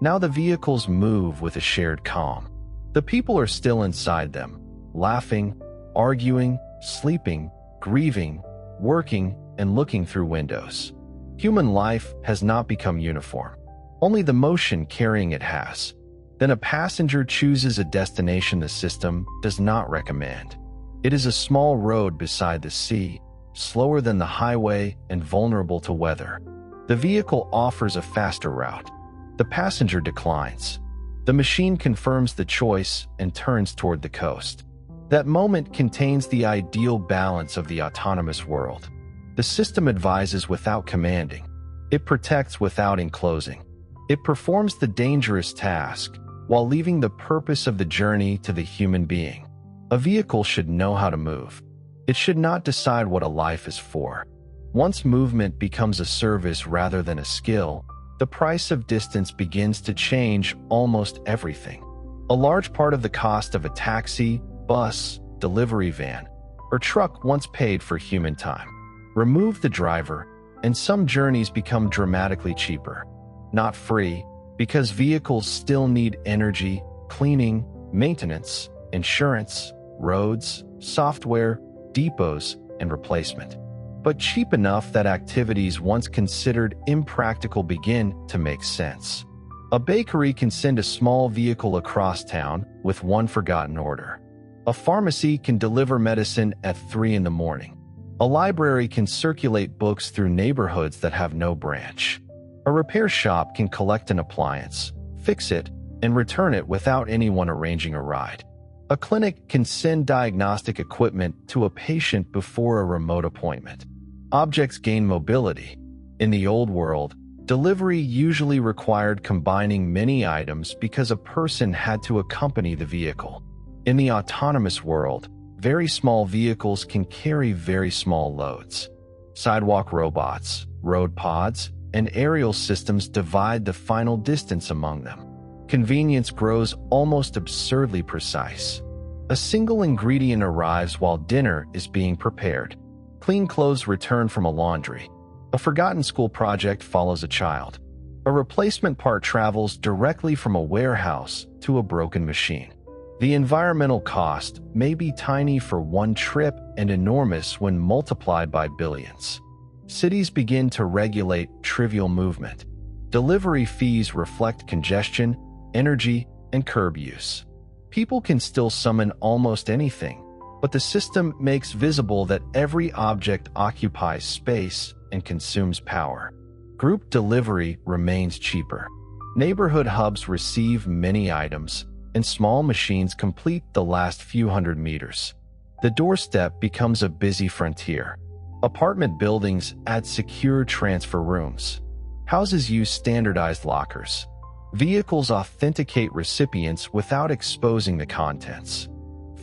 Now the vehicles move with a shared calm. The people are still inside them, laughing, arguing, sleeping, grieving, working, and looking through windows. Human life has not become uniform. Only the motion carrying it has. Then a passenger chooses a destination the system does not recommend. It is a small road beside the sea, slower than the highway and vulnerable to weather. The vehicle offers a faster route. The passenger declines. The machine confirms the choice and turns toward the coast. That moment contains the ideal balance of the autonomous world. The system advises without commanding. It protects without enclosing. It performs the dangerous task while leaving the purpose of the journey to the human being. A vehicle should know how to move. It should not decide what a life is for. Once movement becomes a service rather than a skill, the price of distance begins to change almost everything. A large part of the cost of a taxi, bus, delivery van, or truck once paid for human time. Remove the driver, and some journeys become dramatically cheaper. Not free, because vehicles still need energy, cleaning, maintenance, insurance, roads, software, depots, and replacement. But cheap enough that activities once considered impractical begin to make sense. A bakery can send a small vehicle across town with one forgotten order. A pharmacy can deliver medicine at 3 in the morning. A library can circulate books through neighborhoods that have no branch. A repair shop can collect an appliance, fix it, and return it without anyone arranging a ride. A clinic can send diagnostic equipment to a patient before a remote appointment. Objects gain mobility. In the old world, delivery usually required combining many items because a person had to accompany the vehicle. In the autonomous world, very small vehicles can carry very small loads. Sidewalk robots, road pods, and aerial systems divide the final distance among them. Convenience grows almost absurdly precise. A single ingredient arrives while dinner is being prepared. Clean clothes return from a laundry. A forgotten school project follows a child. A replacement part travels directly from a warehouse to a broken machine. The environmental cost may be tiny for one trip and enormous when multiplied by billions. Cities begin to regulate trivial movement. Delivery fees reflect congestion, energy, and curb use. People can still summon almost anything, but the system makes visible that every object occupies space and consumes power. Group delivery remains cheaper. Neighborhood hubs receive many items, and small machines complete the last few hundred meters. The doorstep becomes a busy frontier. Apartment buildings add secure transfer rooms. Houses use standardized lockers. Vehicles authenticate recipients without exposing the contents.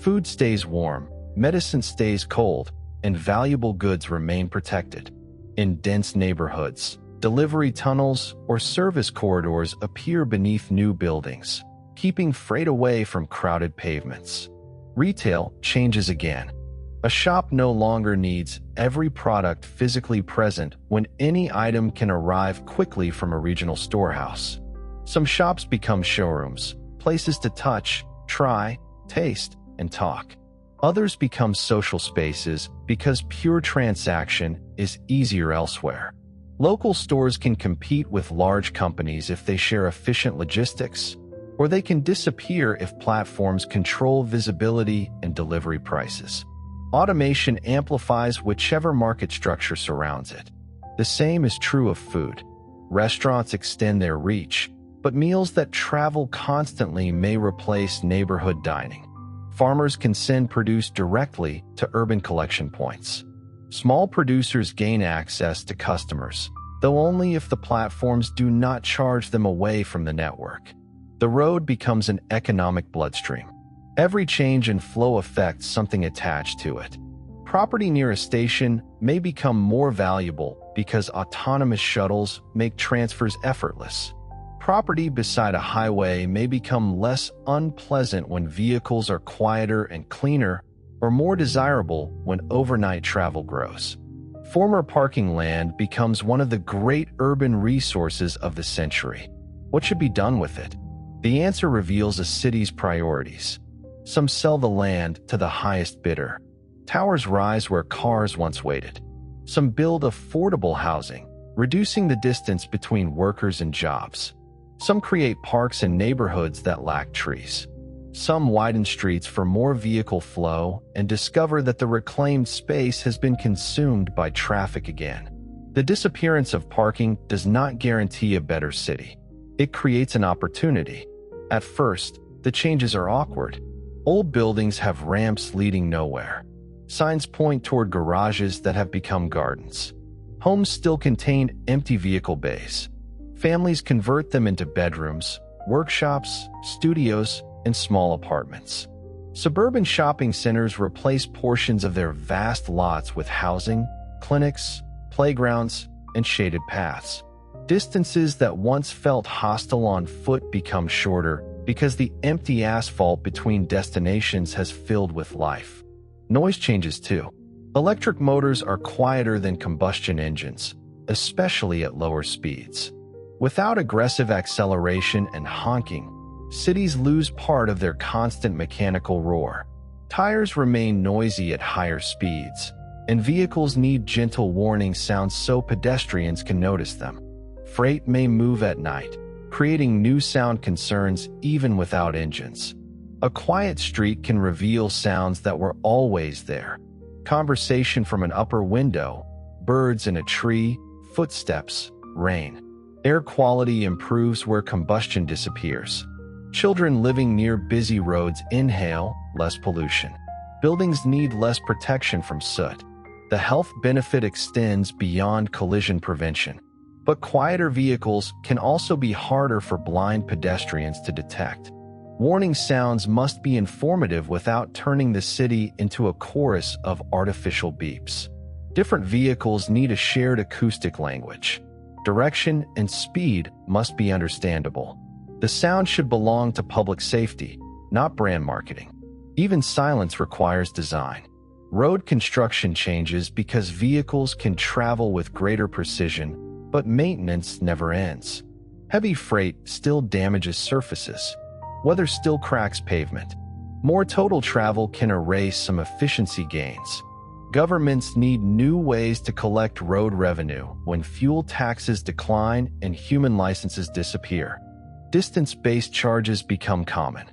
Food stays warm, medicine stays cold, and valuable goods remain protected. In dense neighborhoods, delivery tunnels or service corridors appear beneath new buildings, keeping freight away from crowded pavements. Retail changes again. A shop no longer needs every product physically present when any item can arrive quickly from a regional storehouse. Some shops become showrooms, places to touch, try, taste, and talk. Others become social spaces because pure transaction is easier elsewhere. Local stores can compete with large companies if they share efficient logistics, or they can disappear if platforms control visibility and delivery prices. Automation amplifies whichever market structure surrounds it. The same is true of food. Restaurants extend their reach, but meals that travel constantly may replace neighborhood dining. Farmers can send produce directly to urban collection points. Small producers gain access to customers, though only if the platforms do not charge them away from the network. The road becomes an economic bloodstream. Every change in flow affects something attached to it. Property near a station may become more valuable because autonomous shuttles make transfers effortless. Property beside a highway may become less unpleasant when vehicles are quieter and cleaner, or more desirable when overnight travel grows. Former parking land becomes one of the great urban resources of the century. What should be done with it? The answer reveals a city's priorities. Some sell the land to the highest bidder. Towers rise where cars once waited. Some build affordable housing, reducing the distance between workers and jobs. Some create parks in neighborhoods that lack trees. Some widen streets for more vehicle flow and discover that the reclaimed space has been consumed by traffic again. The disappearance of parking does not guarantee a better city. It creates an opportunity. At first, the changes are awkward. Old buildings have ramps leading nowhere. Signs point toward garages that have become gardens. Homes still contain empty vehicle bays. Families convert them into bedrooms, workshops, studios, and small apartments. Suburban shopping centers replace portions of their vast lots with housing, clinics, playgrounds, and shaded paths. Distances that once felt hostile on foot become shorter because the empty asphalt between destinations has filled with life. Noise changes too. Electric motors are quieter than combustion engines, especially at lower speeds. Without aggressive acceleration and honking, cities lose part of their constant mechanical roar. Tires remain noisy at higher speeds, and vehicles need gentle warning sounds so pedestrians can notice them. Freight may move at night, creating new sound concerns even without engines. A quiet street can reveal sounds that were always there. Conversation from an upper window, birds in a tree, footsteps, rain. Air quality improves where combustion disappears. Children living near busy roads inhale less pollution. Buildings need less protection from soot. The health benefit extends beyond collision prevention. But quieter vehicles can also be harder for blind pedestrians to detect. Warning sounds must be informative without turning the city into a chorus of artificial beeps. Different vehicles need a shared acoustic language. Direction and speed must be understandable. The sound should belong to public safety, not brand marketing. Even silence requires design. Road construction changes because vehicles can travel with greater precision, but maintenance never ends. Heavy freight still damages surfaces. Weather still cracks pavement. More total travel can erase some efficiency gains. Governments need new ways to collect road revenue when fuel taxes decline and human licenses disappear. Distance-based charges become common.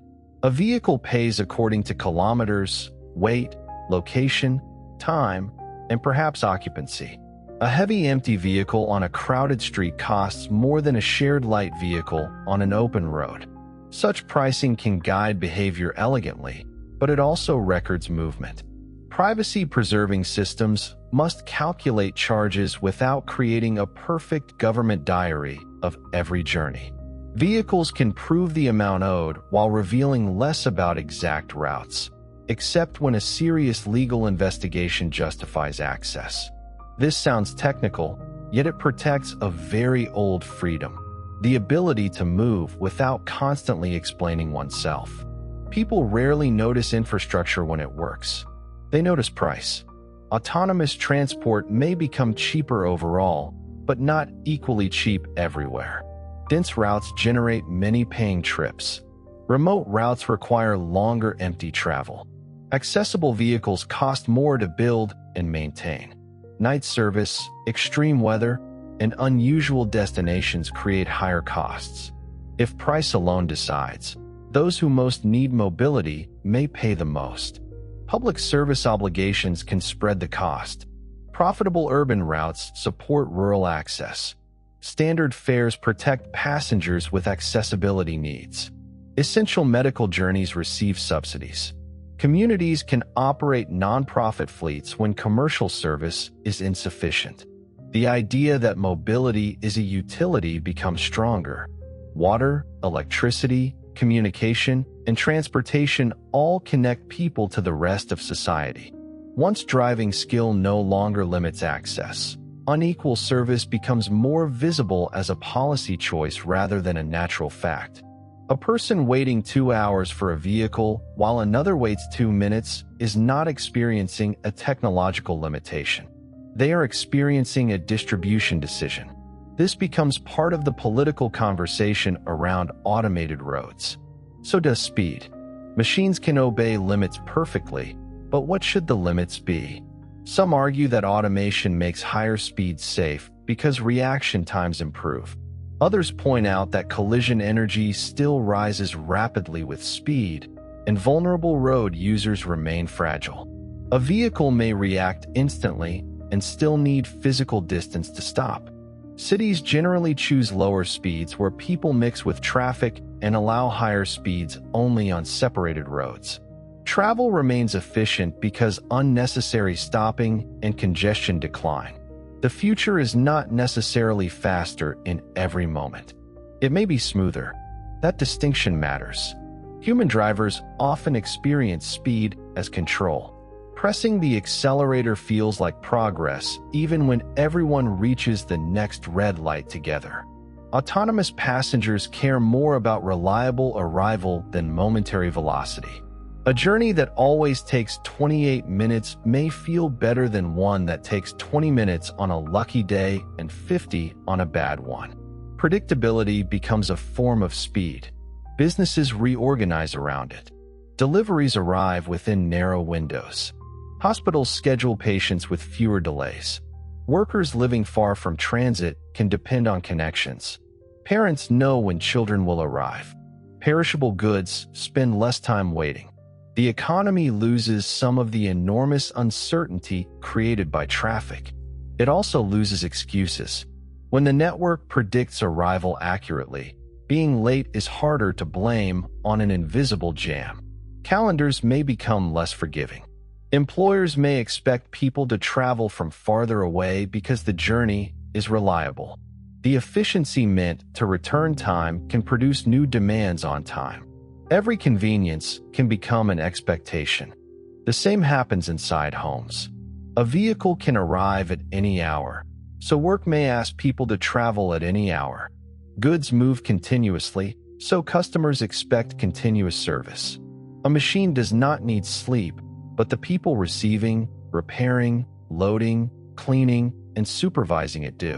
A vehicle pays according to kilometers, weight, location, time, and perhaps occupancy. A heavy empty vehicle on a crowded street costs more than a shared light vehicle on an open road. Such pricing can guide behavior elegantly, but it also records movement. Privacy-preserving systems must calculate charges without creating a perfect government diary of every journey. Vehicles can prove the amount owed while revealing less about exact routes, except when a serious legal investigation justifies access. This sounds technical, yet it protects a very old freedom: the ability to move without constantly explaining oneself. People rarely notice infrastructure when it works. They notice price. Autonomous transport may become cheaper overall, but not equally cheap everywhere. Dense routes generate many paying trips. Remote routes require longer empty travel. Accessible vehicles cost more to build and maintain. Night service, extreme weather, and unusual destinations create higher costs. If price alone decides, those who most need mobility may pay the most. Public service obligations can spread the cost. Profitable urban routes support rural access. Standard fares protect passengers with accessibility needs. Essential medical journeys receive subsidies. Communities can operate nonprofit fleets when commercial service is insufficient. The idea that mobility is a utility becomes stronger. Water, electricity, communication, and transportation all connect people to the rest of society. Once driving skill no longer limits access, unequal service becomes more visible as a policy choice rather than a natural fact. A person waiting 2 hours for a vehicle while another waits 2 minutes is not experiencing a technological limitation. They are experiencing a distribution decision. This becomes part of the political conversation around automated roads. So does speed. Machines can obey limits perfectly, but what should the limits be? Some argue that automation makes higher speeds safe because reaction times improve. Others point out that collision energy still rises rapidly with speed, and vulnerable road users remain fragile. A vehicle may react instantly and still need physical distance to stop. Cities generally choose lower speeds where people mix with traffic and allow higher speeds only on separated roads. Travel remains efficient because unnecessary stopping and congestion decline. The future is not necessarily faster in every moment. It may be smoother. That distinction matters. Human drivers often experience speed as control. Pressing the accelerator feels like progress even when everyone reaches the next red light together. Autonomous passengers care more about reliable arrival than momentary velocity. A journey that always takes 28 minutes may feel better than one that takes 20 minutes on a lucky day and 50 on a bad one. Predictability becomes a form of speed. Businesses reorganize around it. Deliveries arrive within narrow windows. Hospitals schedule patients with fewer delays. Workers living far from transit can depend on connections. Parents know when children will arrive. Perishable goods spend less time waiting. The economy loses some of the enormous uncertainty created by traffic. It also loses excuses. When the network predicts arrival accurately, being late is harder to blame on an invisible jam. Calendars may become less forgiving. Employers may expect people to travel from farther away because the journey is reliable. The efficiency meant to return time can produce new demands on time. Every convenience can become an expectation. The same happens inside homes. A vehicle can arrive at any hour, so work may ask people to travel at any hour. Goods move continuously, so customers expect continuous service. A machine does not need sleep, but the people receiving, repairing, loading, cleaning, and supervising it do.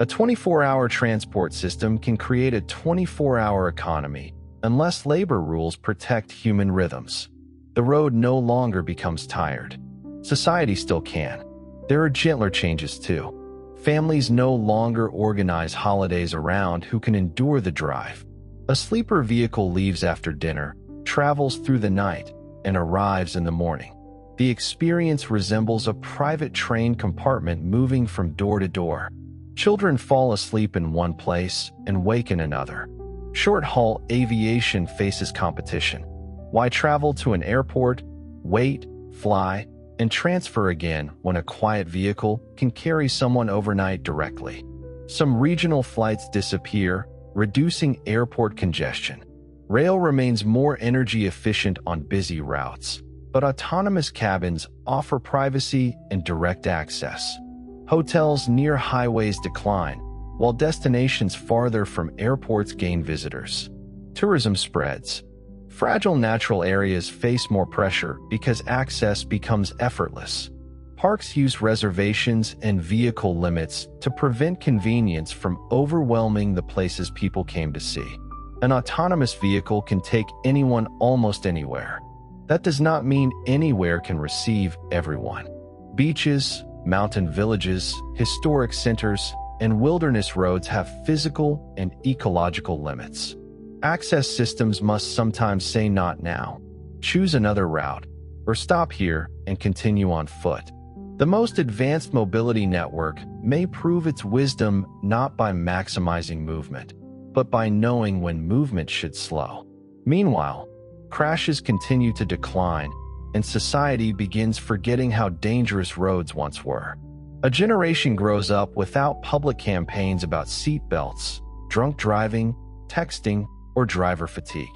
A 24-hour transport system can create a 24-hour economy, unless labor rules protect human rhythms. The road no longer becomes tired. Society still can. There are gentler changes too. Families no longer organize holidays around who can endure the drive. A sleeper vehicle leaves after dinner, travels through the night, and arrives in the morning. The experience resembles a private train compartment moving from door to door. Children fall asleep in one place and wake in another. Short-haul aviation faces competition. Why travel to an airport, wait, fly, and transfer again when a quiet vehicle can carry someone overnight directly? Some regional flights disappear, reducing airport congestion. Rail remains more energy efficient on busy routes, but autonomous cabins offer privacy and direct access. Hotels near highways decline, while destinations farther from airports gain visitors. Tourism spreads. Fragile natural areas face more pressure because access becomes effortless. Parks use reservations and vehicle limits to prevent convenience from overwhelming the places people came to see. An autonomous vehicle can take anyone almost anywhere. That does not mean anywhere can receive everyone. Beaches, mountain villages, historic centers, and wilderness roads have physical and ecological limits. Access systems must sometimes say not now, choose another route, or stop here and continue on foot. The most advanced mobility network may prove its wisdom not by maximizing movement, but by knowing when movement should slow. Meanwhile, crashes continue to decline, and society begins forgetting how dangerous roads once were. A generation grows up without public campaigns about seat belts, drunk driving, texting, or driver fatigue.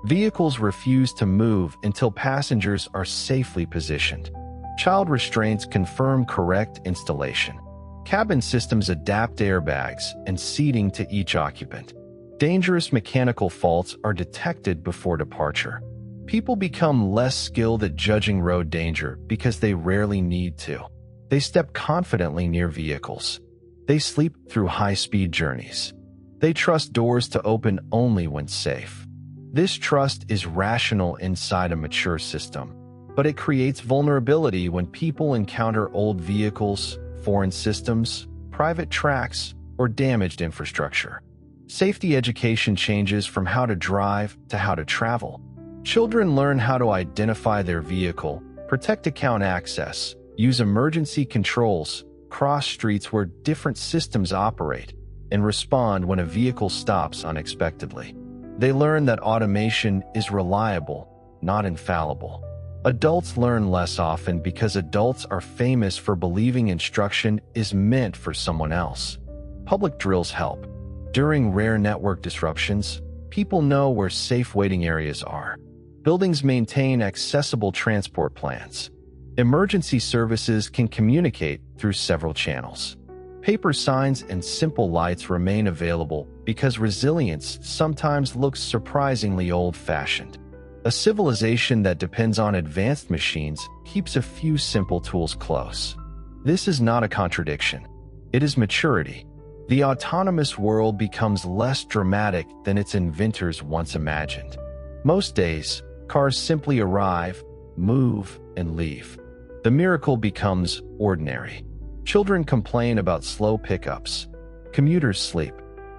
Vehicles refuse to move until passengers are safely positioned. Child restraints confirm correct installation. Cabin systems adapt airbags and seating to each occupant. Dangerous mechanical faults are detected before departure. People become less skilled at judging road danger because they rarely need to. They step confidently near vehicles. They sleep through high-speed journeys. They trust doors to open only when safe. This trust is rational inside a mature system, but it creates vulnerability when people encounter old vehicles, foreign systems, private tracks, or damaged infrastructure. Safety education changes from how to drive to how to travel. Children learn how to identify their vehicle, protect account access, use emergency controls, cross streets where different systems operate, and respond when a vehicle stops unexpectedly. They learn that automation is reliable, not infallible. Adults learn less often because adults are famous for believing instruction is meant for someone else. Public drills help. During rare network disruptions, people know where safe waiting areas are. Buildings maintain accessible transport plans. Emergency services can communicate through several channels. Paper signs and simple lights remain available because resilience sometimes looks surprisingly old-fashioned. A civilization that depends on advanced machines keeps a few simple tools close. This is not a contradiction. It is maturity. The autonomous world becomes less dramatic than its inventors once imagined. Most days, cars simply arrive, move, and leave. The miracle becomes ordinary. Children complain about slow pickups. Commuters sleep.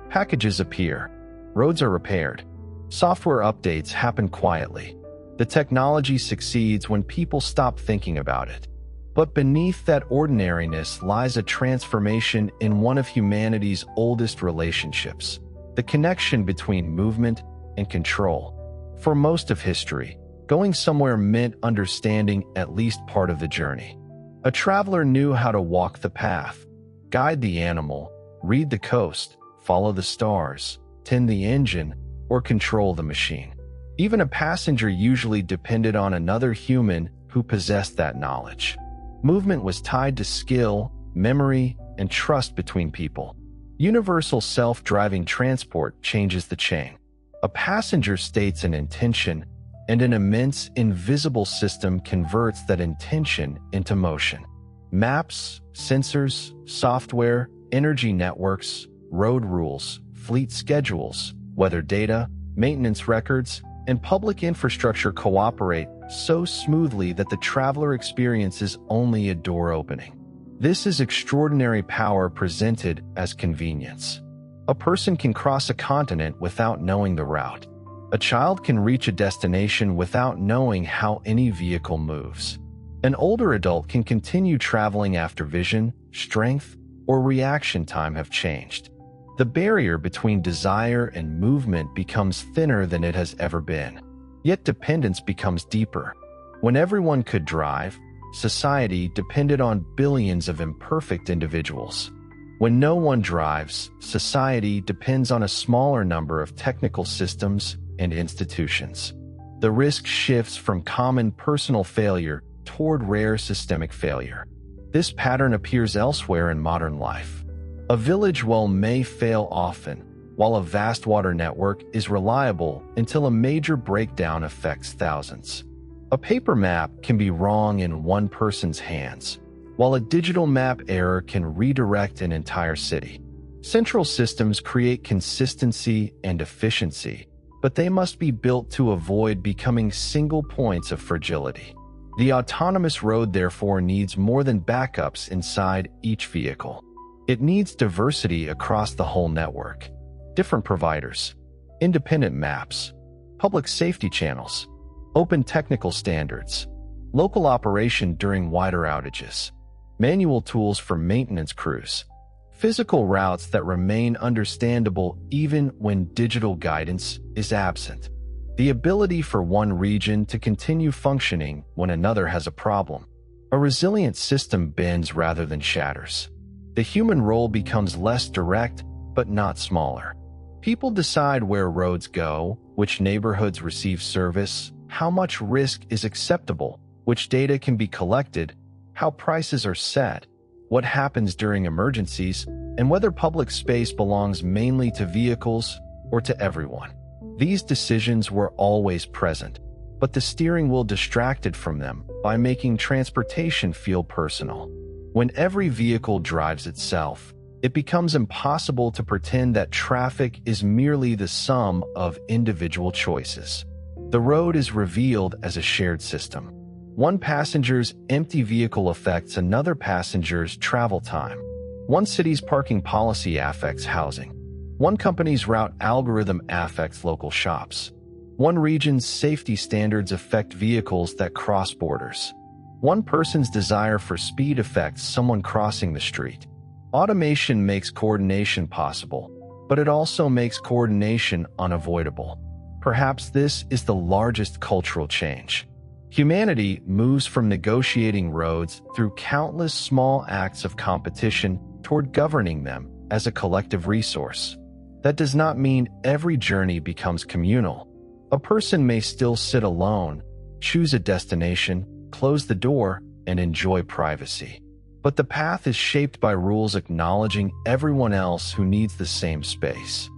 Packages appear. Roads are repaired. Software updates happen quietly. The technology succeeds when people stop thinking about it. But beneath that ordinariness lies a transformation in one of humanity's oldest relationships, the connection between movement and control. For most of history, going somewhere meant understanding at least part of the journey. A traveler knew how to walk the path, guide the animal, read the coast, follow the stars, tend the engine, or control the machine. Even a passenger usually depended on another human who possessed that knowledge. Movement was tied to skill, memory, and trust between people. Universal self-driving transport changes the chain. A passenger states an intention, and an immense, invisible system converts that intention into motion. Maps, sensors, software, energy networks, road rules, fleet schedules, weather data, maintenance records, and public infrastructure cooperate so smoothly that the traveler experiences only a door opening. This is extraordinary power presented as convenience. A person can cross a continent without knowing the route. A child can reach a destination without knowing how any vehicle moves. An older adult can continue traveling after vision, strength, or reaction time have changed. The barrier between desire and movement becomes thinner than it has ever been. Yet dependence becomes deeper. When everyone could drive, society depended on billions of imperfect individuals. When no one drives, society depends on a smaller number of technical systems and institutions. The risk shifts from common personal failure toward rare systemic failure. This pattern appears elsewhere in modern life. A village well may fail often, while a vast water network is reliable until a major breakdown affects thousands. A paper map can be wrong in one person's hands, while a digital map error can redirect an entire city. Central systems create consistency and efficiency, but they must be built to avoid becoming single points of fragility. The autonomous road, therefore, needs more than backups inside each vehicle. It needs diversity across the whole network. Different providers, independent maps, public safety channels, open technical standards, local operation during wider outages, manual tools for maintenance crews, physical routes that remain understandable even when digital guidance is absent, the ability for one region to continue functioning when another has a problem. A resilient system bends rather than shatters. The human role becomes less direct, but not smaller. People decide where roads go, which neighborhoods receive service, how much risk is acceptable, which data can be collected, how prices are set, what happens during emergencies, and whether public space belongs mainly to vehicles or to everyone. These decisions were always present, but the steering wheel distracted from them by making transportation feel personal. When every vehicle drives itself, it becomes impossible to pretend that traffic is merely the sum of individual choices. The road is revealed as a shared system. One passenger's empty vehicle affects another passenger's travel time. One city's parking policy affects housing. One company's route algorithm affects local shops. One region's safety standards affect vehicles that cross borders. One person's desire for speed affects someone crossing the street. Automation makes coordination possible, but it also makes coordination unavoidable. Perhaps this is the largest cultural change. Humanity moves from negotiating roads through countless small acts of competition toward governing them as a collective resource. That does not mean every journey becomes communal. A person may still sit alone, choose a destination, close the door, and enjoy privacy. But the path is shaped by rules acknowledging everyone else who needs the same space.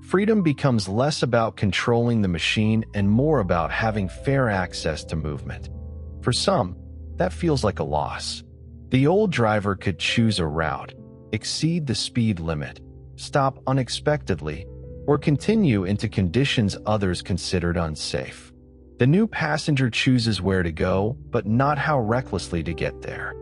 Freedom becomes less about controlling the machine and more about having fair access to movement. For some, that feels like a loss. The old driver could choose a route, exceed the speed limit, stop unexpectedly, or continue into conditions others considered unsafe. The new passenger chooses where to go, but not how recklessly to get there.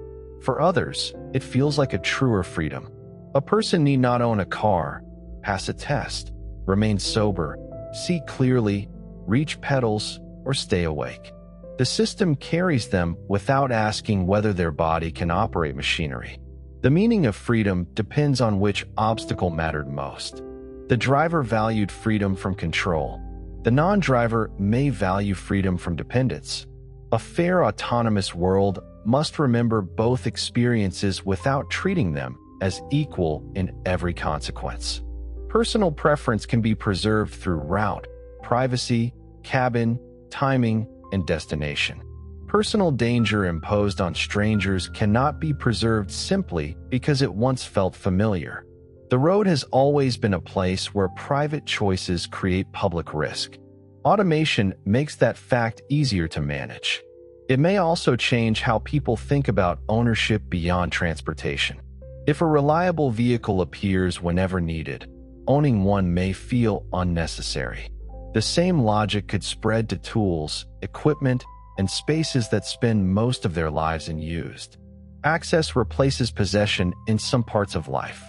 For others, it feels like a truer freedom. A person need not own a car, pass a test, remain sober, see clearly, reach pedals, or stay awake. The system carries them without asking whether their body can operate machinery. The meaning of freedom depends on which obstacle mattered most. The driver valued freedom from control. The non-driver may value freedom from dependence. A fair autonomous world must remember both experiences without treating them as equal in every consequence. Personal preference can be preserved through route, privacy, cabin, timing, and destination. Personal danger imposed on strangers cannot be preserved simply because it once felt familiar. The road has always been a place where private choices create public risk. Automation makes that fact easier to manage. It may also change how people think about ownership beyond transportation. If a reliable vehicle appears whenever needed, owning one may feel unnecessary. The same logic could spread to tools, equipment, and spaces that spend most of their lives unused. Access replaces possession in some parts of life.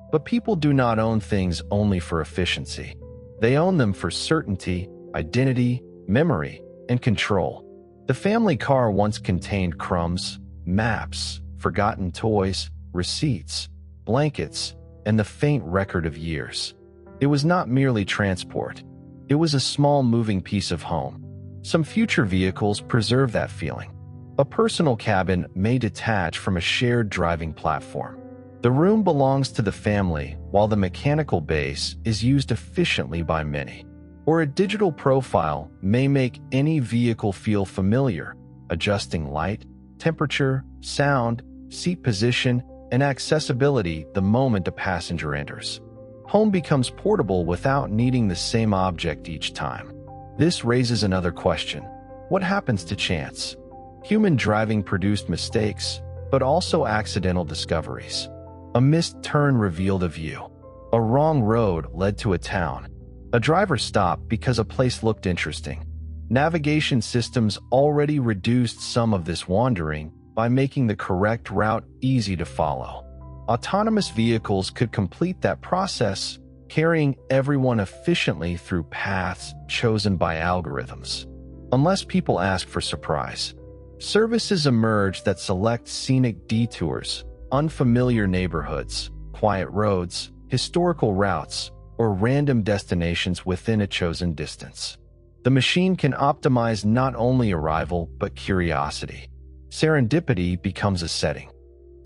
But people do not own things only for efficiency. They own them for certainty, identity, memory, and control. The family car once contained crumbs, maps, forgotten toys, receipts, blankets, and the faint record of years. It was not merely transport. It was a small moving piece of home. Some future vehicles preserve that feeling. A personal cabin may detach from a shared driving platform. The room belongs to the family, while the mechanical base is used efficiently by many. Or a digital profile may make any vehicle feel familiar, adjusting light, temperature, sound, seat position, and accessibility the moment a passenger enters. Home becomes portable without needing the same object each time. This raises another question. What happens to chance? Human driving produced mistakes, but also accidental discoveries. A missed turn revealed a view. A wrong road led to a town. A driver stopped because a place looked interesting. Navigation systems already reduced some of this wandering by making the correct route easy to follow. Autonomous vehicles could complete that process, carrying everyone efficiently through paths chosen by algorithms. Unless people ask for surprise. Services emerge that select scenic detours, unfamiliar neighborhoods, quiet roads, historical routes, or random destinations within a chosen distance. The machine can optimize not only arrival but curiosity. Serendipity becomes a setting.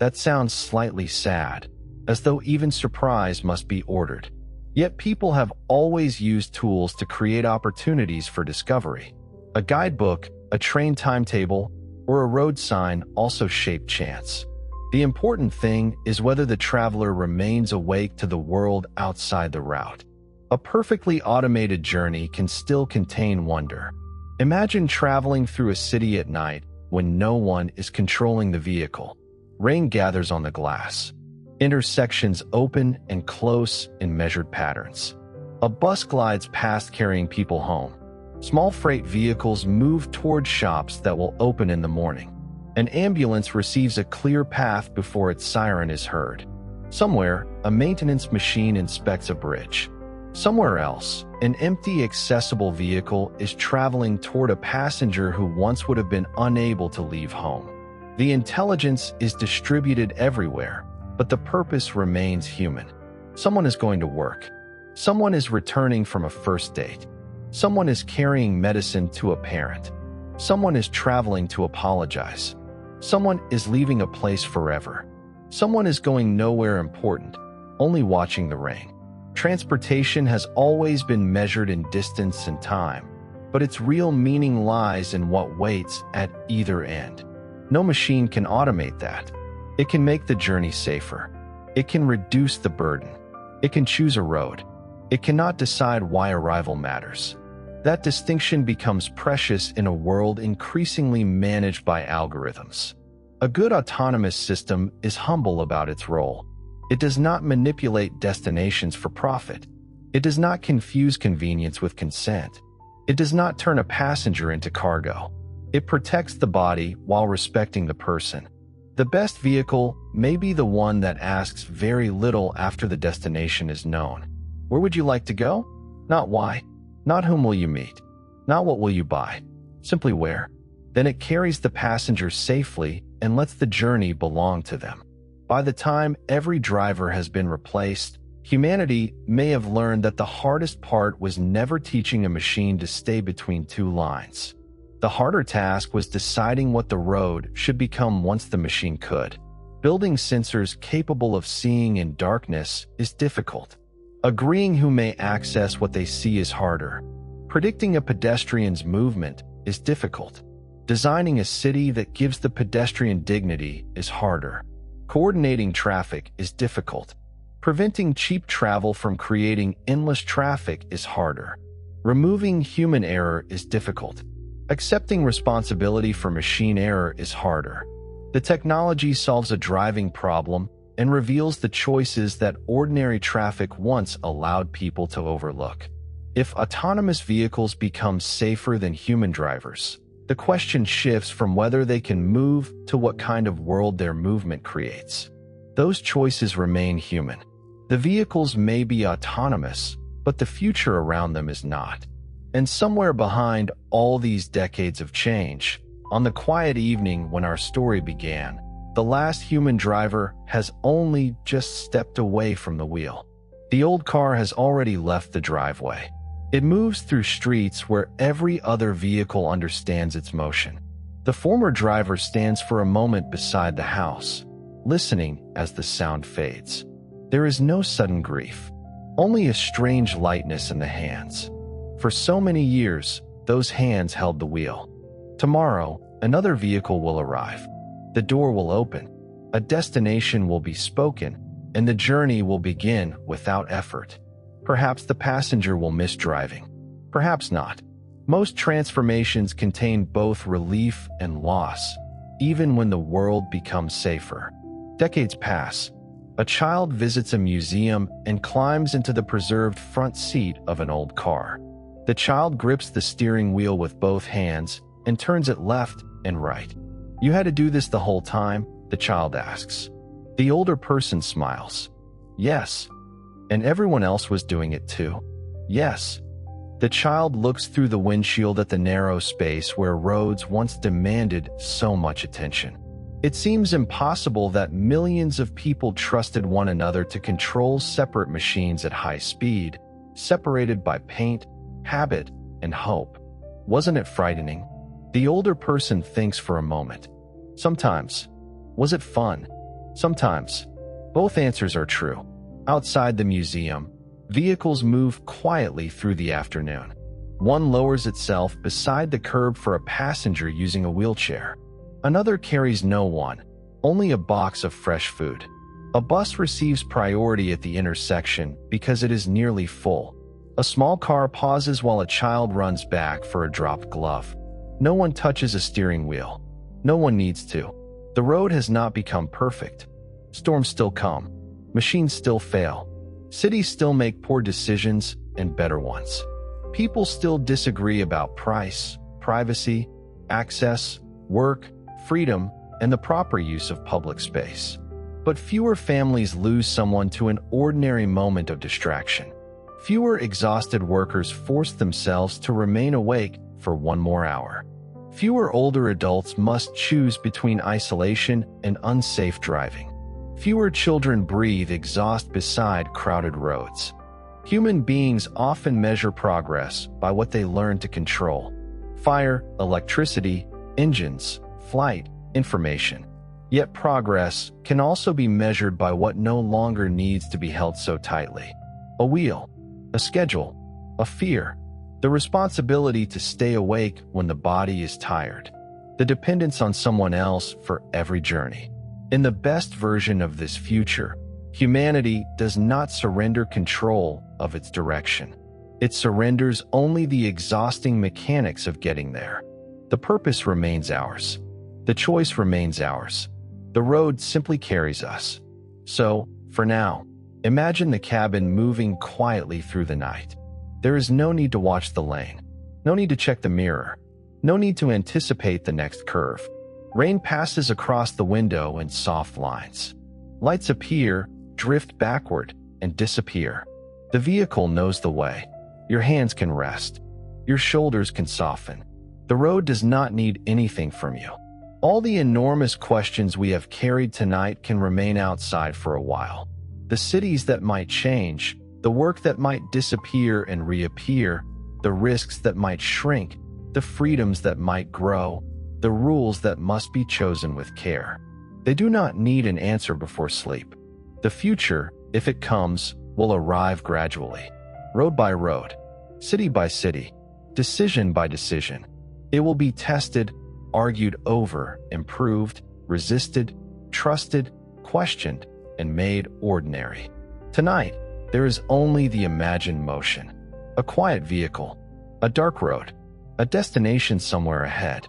That sounds slightly sad, as though even surprise must be ordered. Yet people have always used tools to create opportunities for discovery. A guidebook, a train timetable, or a road sign also shape chance. The important thing is whether the traveler remains awake to the world outside the route. A perfectly automated journey can still contain wonder. Imagine traveling through a city at night when no one is controlling the vehicle. Rain gathers on the glass. Intersections open and close in measured patterns. A bus glides past carrying people home. Small freight vehicles move toward shops that will open in the morning. An ambulance receives a clear path before its siren is heard. Somewhere, a maintenance machine inspects a bridge. Somewhere else, an empty, accessible vehicle is traveling toward a passenger who once would have been unable to leave home. The intelligence is distributed everywhere, but the purpose remains human. Someone is going to work. Someone is returning from a first date. Someone is carrying medicine to a parent. Someone is traveling to apologize. Someone is leaving a place forever. Someone is going nowhere important, only watching the rain. Transportation has always been measured in distance and time, but its real meaning lies in what waits at either end. No machine can automate that. It can make the journey safer. It can reduce the burden. It can choose a road. It cannot decide why arrival matters. That distinction becomes precious in a world increasingly managed by algorithms. A good autonomous system is humble about its role. It does not manipulate destinations for profit. It does not confuse convenience with consent. It does not turn a passenger into cargo. It protects the body while respecting the person. The best vehicle may be the one that asks very little after the destination is known. Where would you like to go? Not why. Not whom will you meet. Not what will you buy. Simply where. Then it carries the passenger safely and lets the journey belong to them. By the time every driver has been replaced, humanity may have learned that the hardest part was never teaching a machine to stay between two lines. The harder task was deciding what the road should become once the machine could. Building sensors capable of seeing in darkness is difficult. Agreeing who may access what they see is harder. Predicting a pedestrian's movement is difficult. Designing a city that gives the pedestrian dignity is harder. Coordinating traffic is difficult. Preventing cheap travel from creating endless traffic is harder. Removing human error is difficult. Accepting responsibility for machine error is harder. The technology solves a driving problem and reveals the choices that ordinary traffic once allowed people to overlook. If autonomous vehicles become safer than human drivers, the question shifts from whether they can move to what kind of world their movement creates. Those choices remain human. The vehicles may be autonomous, but the future around them is not. And somewhere behind all these decades of change, on the quiet evening when our story began, the last human driver has only just stepped away from the wheel. The old car has already left the driveway. It moves through streets where every other vehicle understands its motion. The former driver stands for a moment beside the house, listening as the sound fades. There is no sudden grief, only a strange lightness in the hands. For so many years, those hands held the wheel. Tomorrow, another vehicle will arrive. The door will open, a destination will be spoken, and the journey will begin without effort. Perhaps the passenger will miss driving. Perhaps not. Most transformations contain both relief and loss, even when the world becomes safer. Decades pass. A child visits a museum and climbs into the preserved front seat of an old car. The child grips the steering wheel with both hands and turns it left and right. "You had to do this the whole time?" the child asks. The older person smiles. "Yes." "And everyone else was doing it too?" "Yes." The child looks through the windshield at the narrow space where roads once demanded so much attention. It seems impossible that millions of people trusted one another to control separate machines at high speed, separated by paint, habit, and hope. Wasn't it frightening? The older person thinks for a moment. Sometimes. Was it fun? Sometimes. Both answers are true. Outside the museum, Vehicles move quietly through the afternoon. One lowers itself beside the curb for a passenger using a wheelchair. Another carries no one, only a box of fresh food. A bus receives priority at the intersection because it is nearly full. A small car pauses while a child runs back for a dropped glove. No one touches a steering wheel. No one needs to. The road has not become perfect. Storms still come. Machines still fail. Cities still make poor decisions and better ones. People still disagree about price, privacy, access, work, freedom, and the proper use of public space. But fewer families lose someone to an ordinary moment of distraction. Fewer exhausted workers force themselves to remain awake for one more hour. Fewer older adults must choose between isolation and unsafe driving. Fewer children breathe exhaust beside crowded roads. Human beings often measure progress by what they learn to control: fire, electricity, engines, flight, information. Yet progress can also be measured by what no longer needs to be held so tightly: a wheel, a schedule, a fear, the responsibility to stay awake when the body is tired, the dependence on someone else for every journey. In the best version of this future, humanity does not surrender control of its direction. It surrenders only the exhausting mechanics of getting there. The purpose remains ours. The choice remains ours. The road simply carries us. So, for now, imagine the cabin moving quietly through the night. There is no need to watch the lane. No need to check the mirror. No need to anticipate the next curve. Rain passes across the window in soft lines. Lights appear, drift backward, and disappear. The vehicle knows the way. Your hands can rest. Your shoulders can soften. The road does not need anything from you. All the enormous questions we have carried tonight can remain outside for a while. The cities that might change, the work that might disappear and reappear, the risks that might shrink, the freedoms that might grow, the rules that must be chosen with care. They do not need an answer before sleep. The future, if it comes, will arrive gradually, road by road, city by city, decision by decision. It will be tested, argued over, improved, resisted, trusted, questioned, and made ordinary. Tonight, there is only the imagined motion, a quiet vehicle, a dark road, a destination somewhere ahead,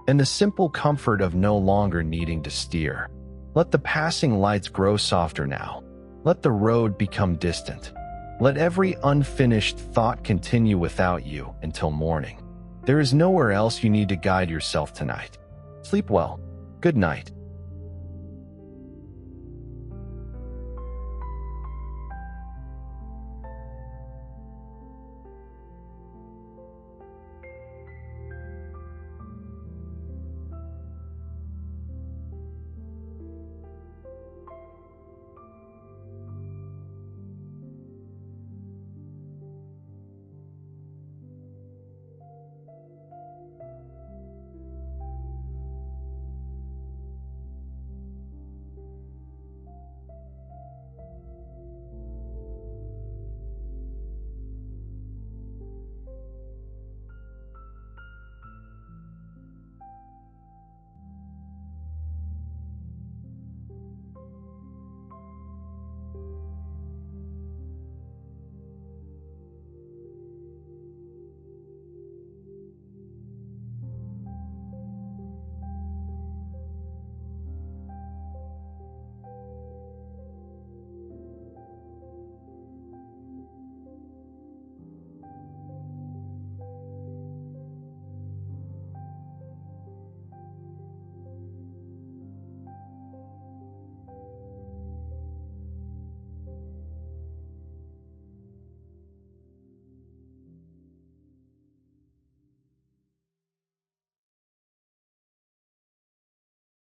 and the simple comfort of no longer needing to steer. Let the passing lights grow softer now. Let the road become distant. Let every unfinished thought continue without you until morning. There is nowhere else you need to guide yourself tonight. Sleep well. Good night.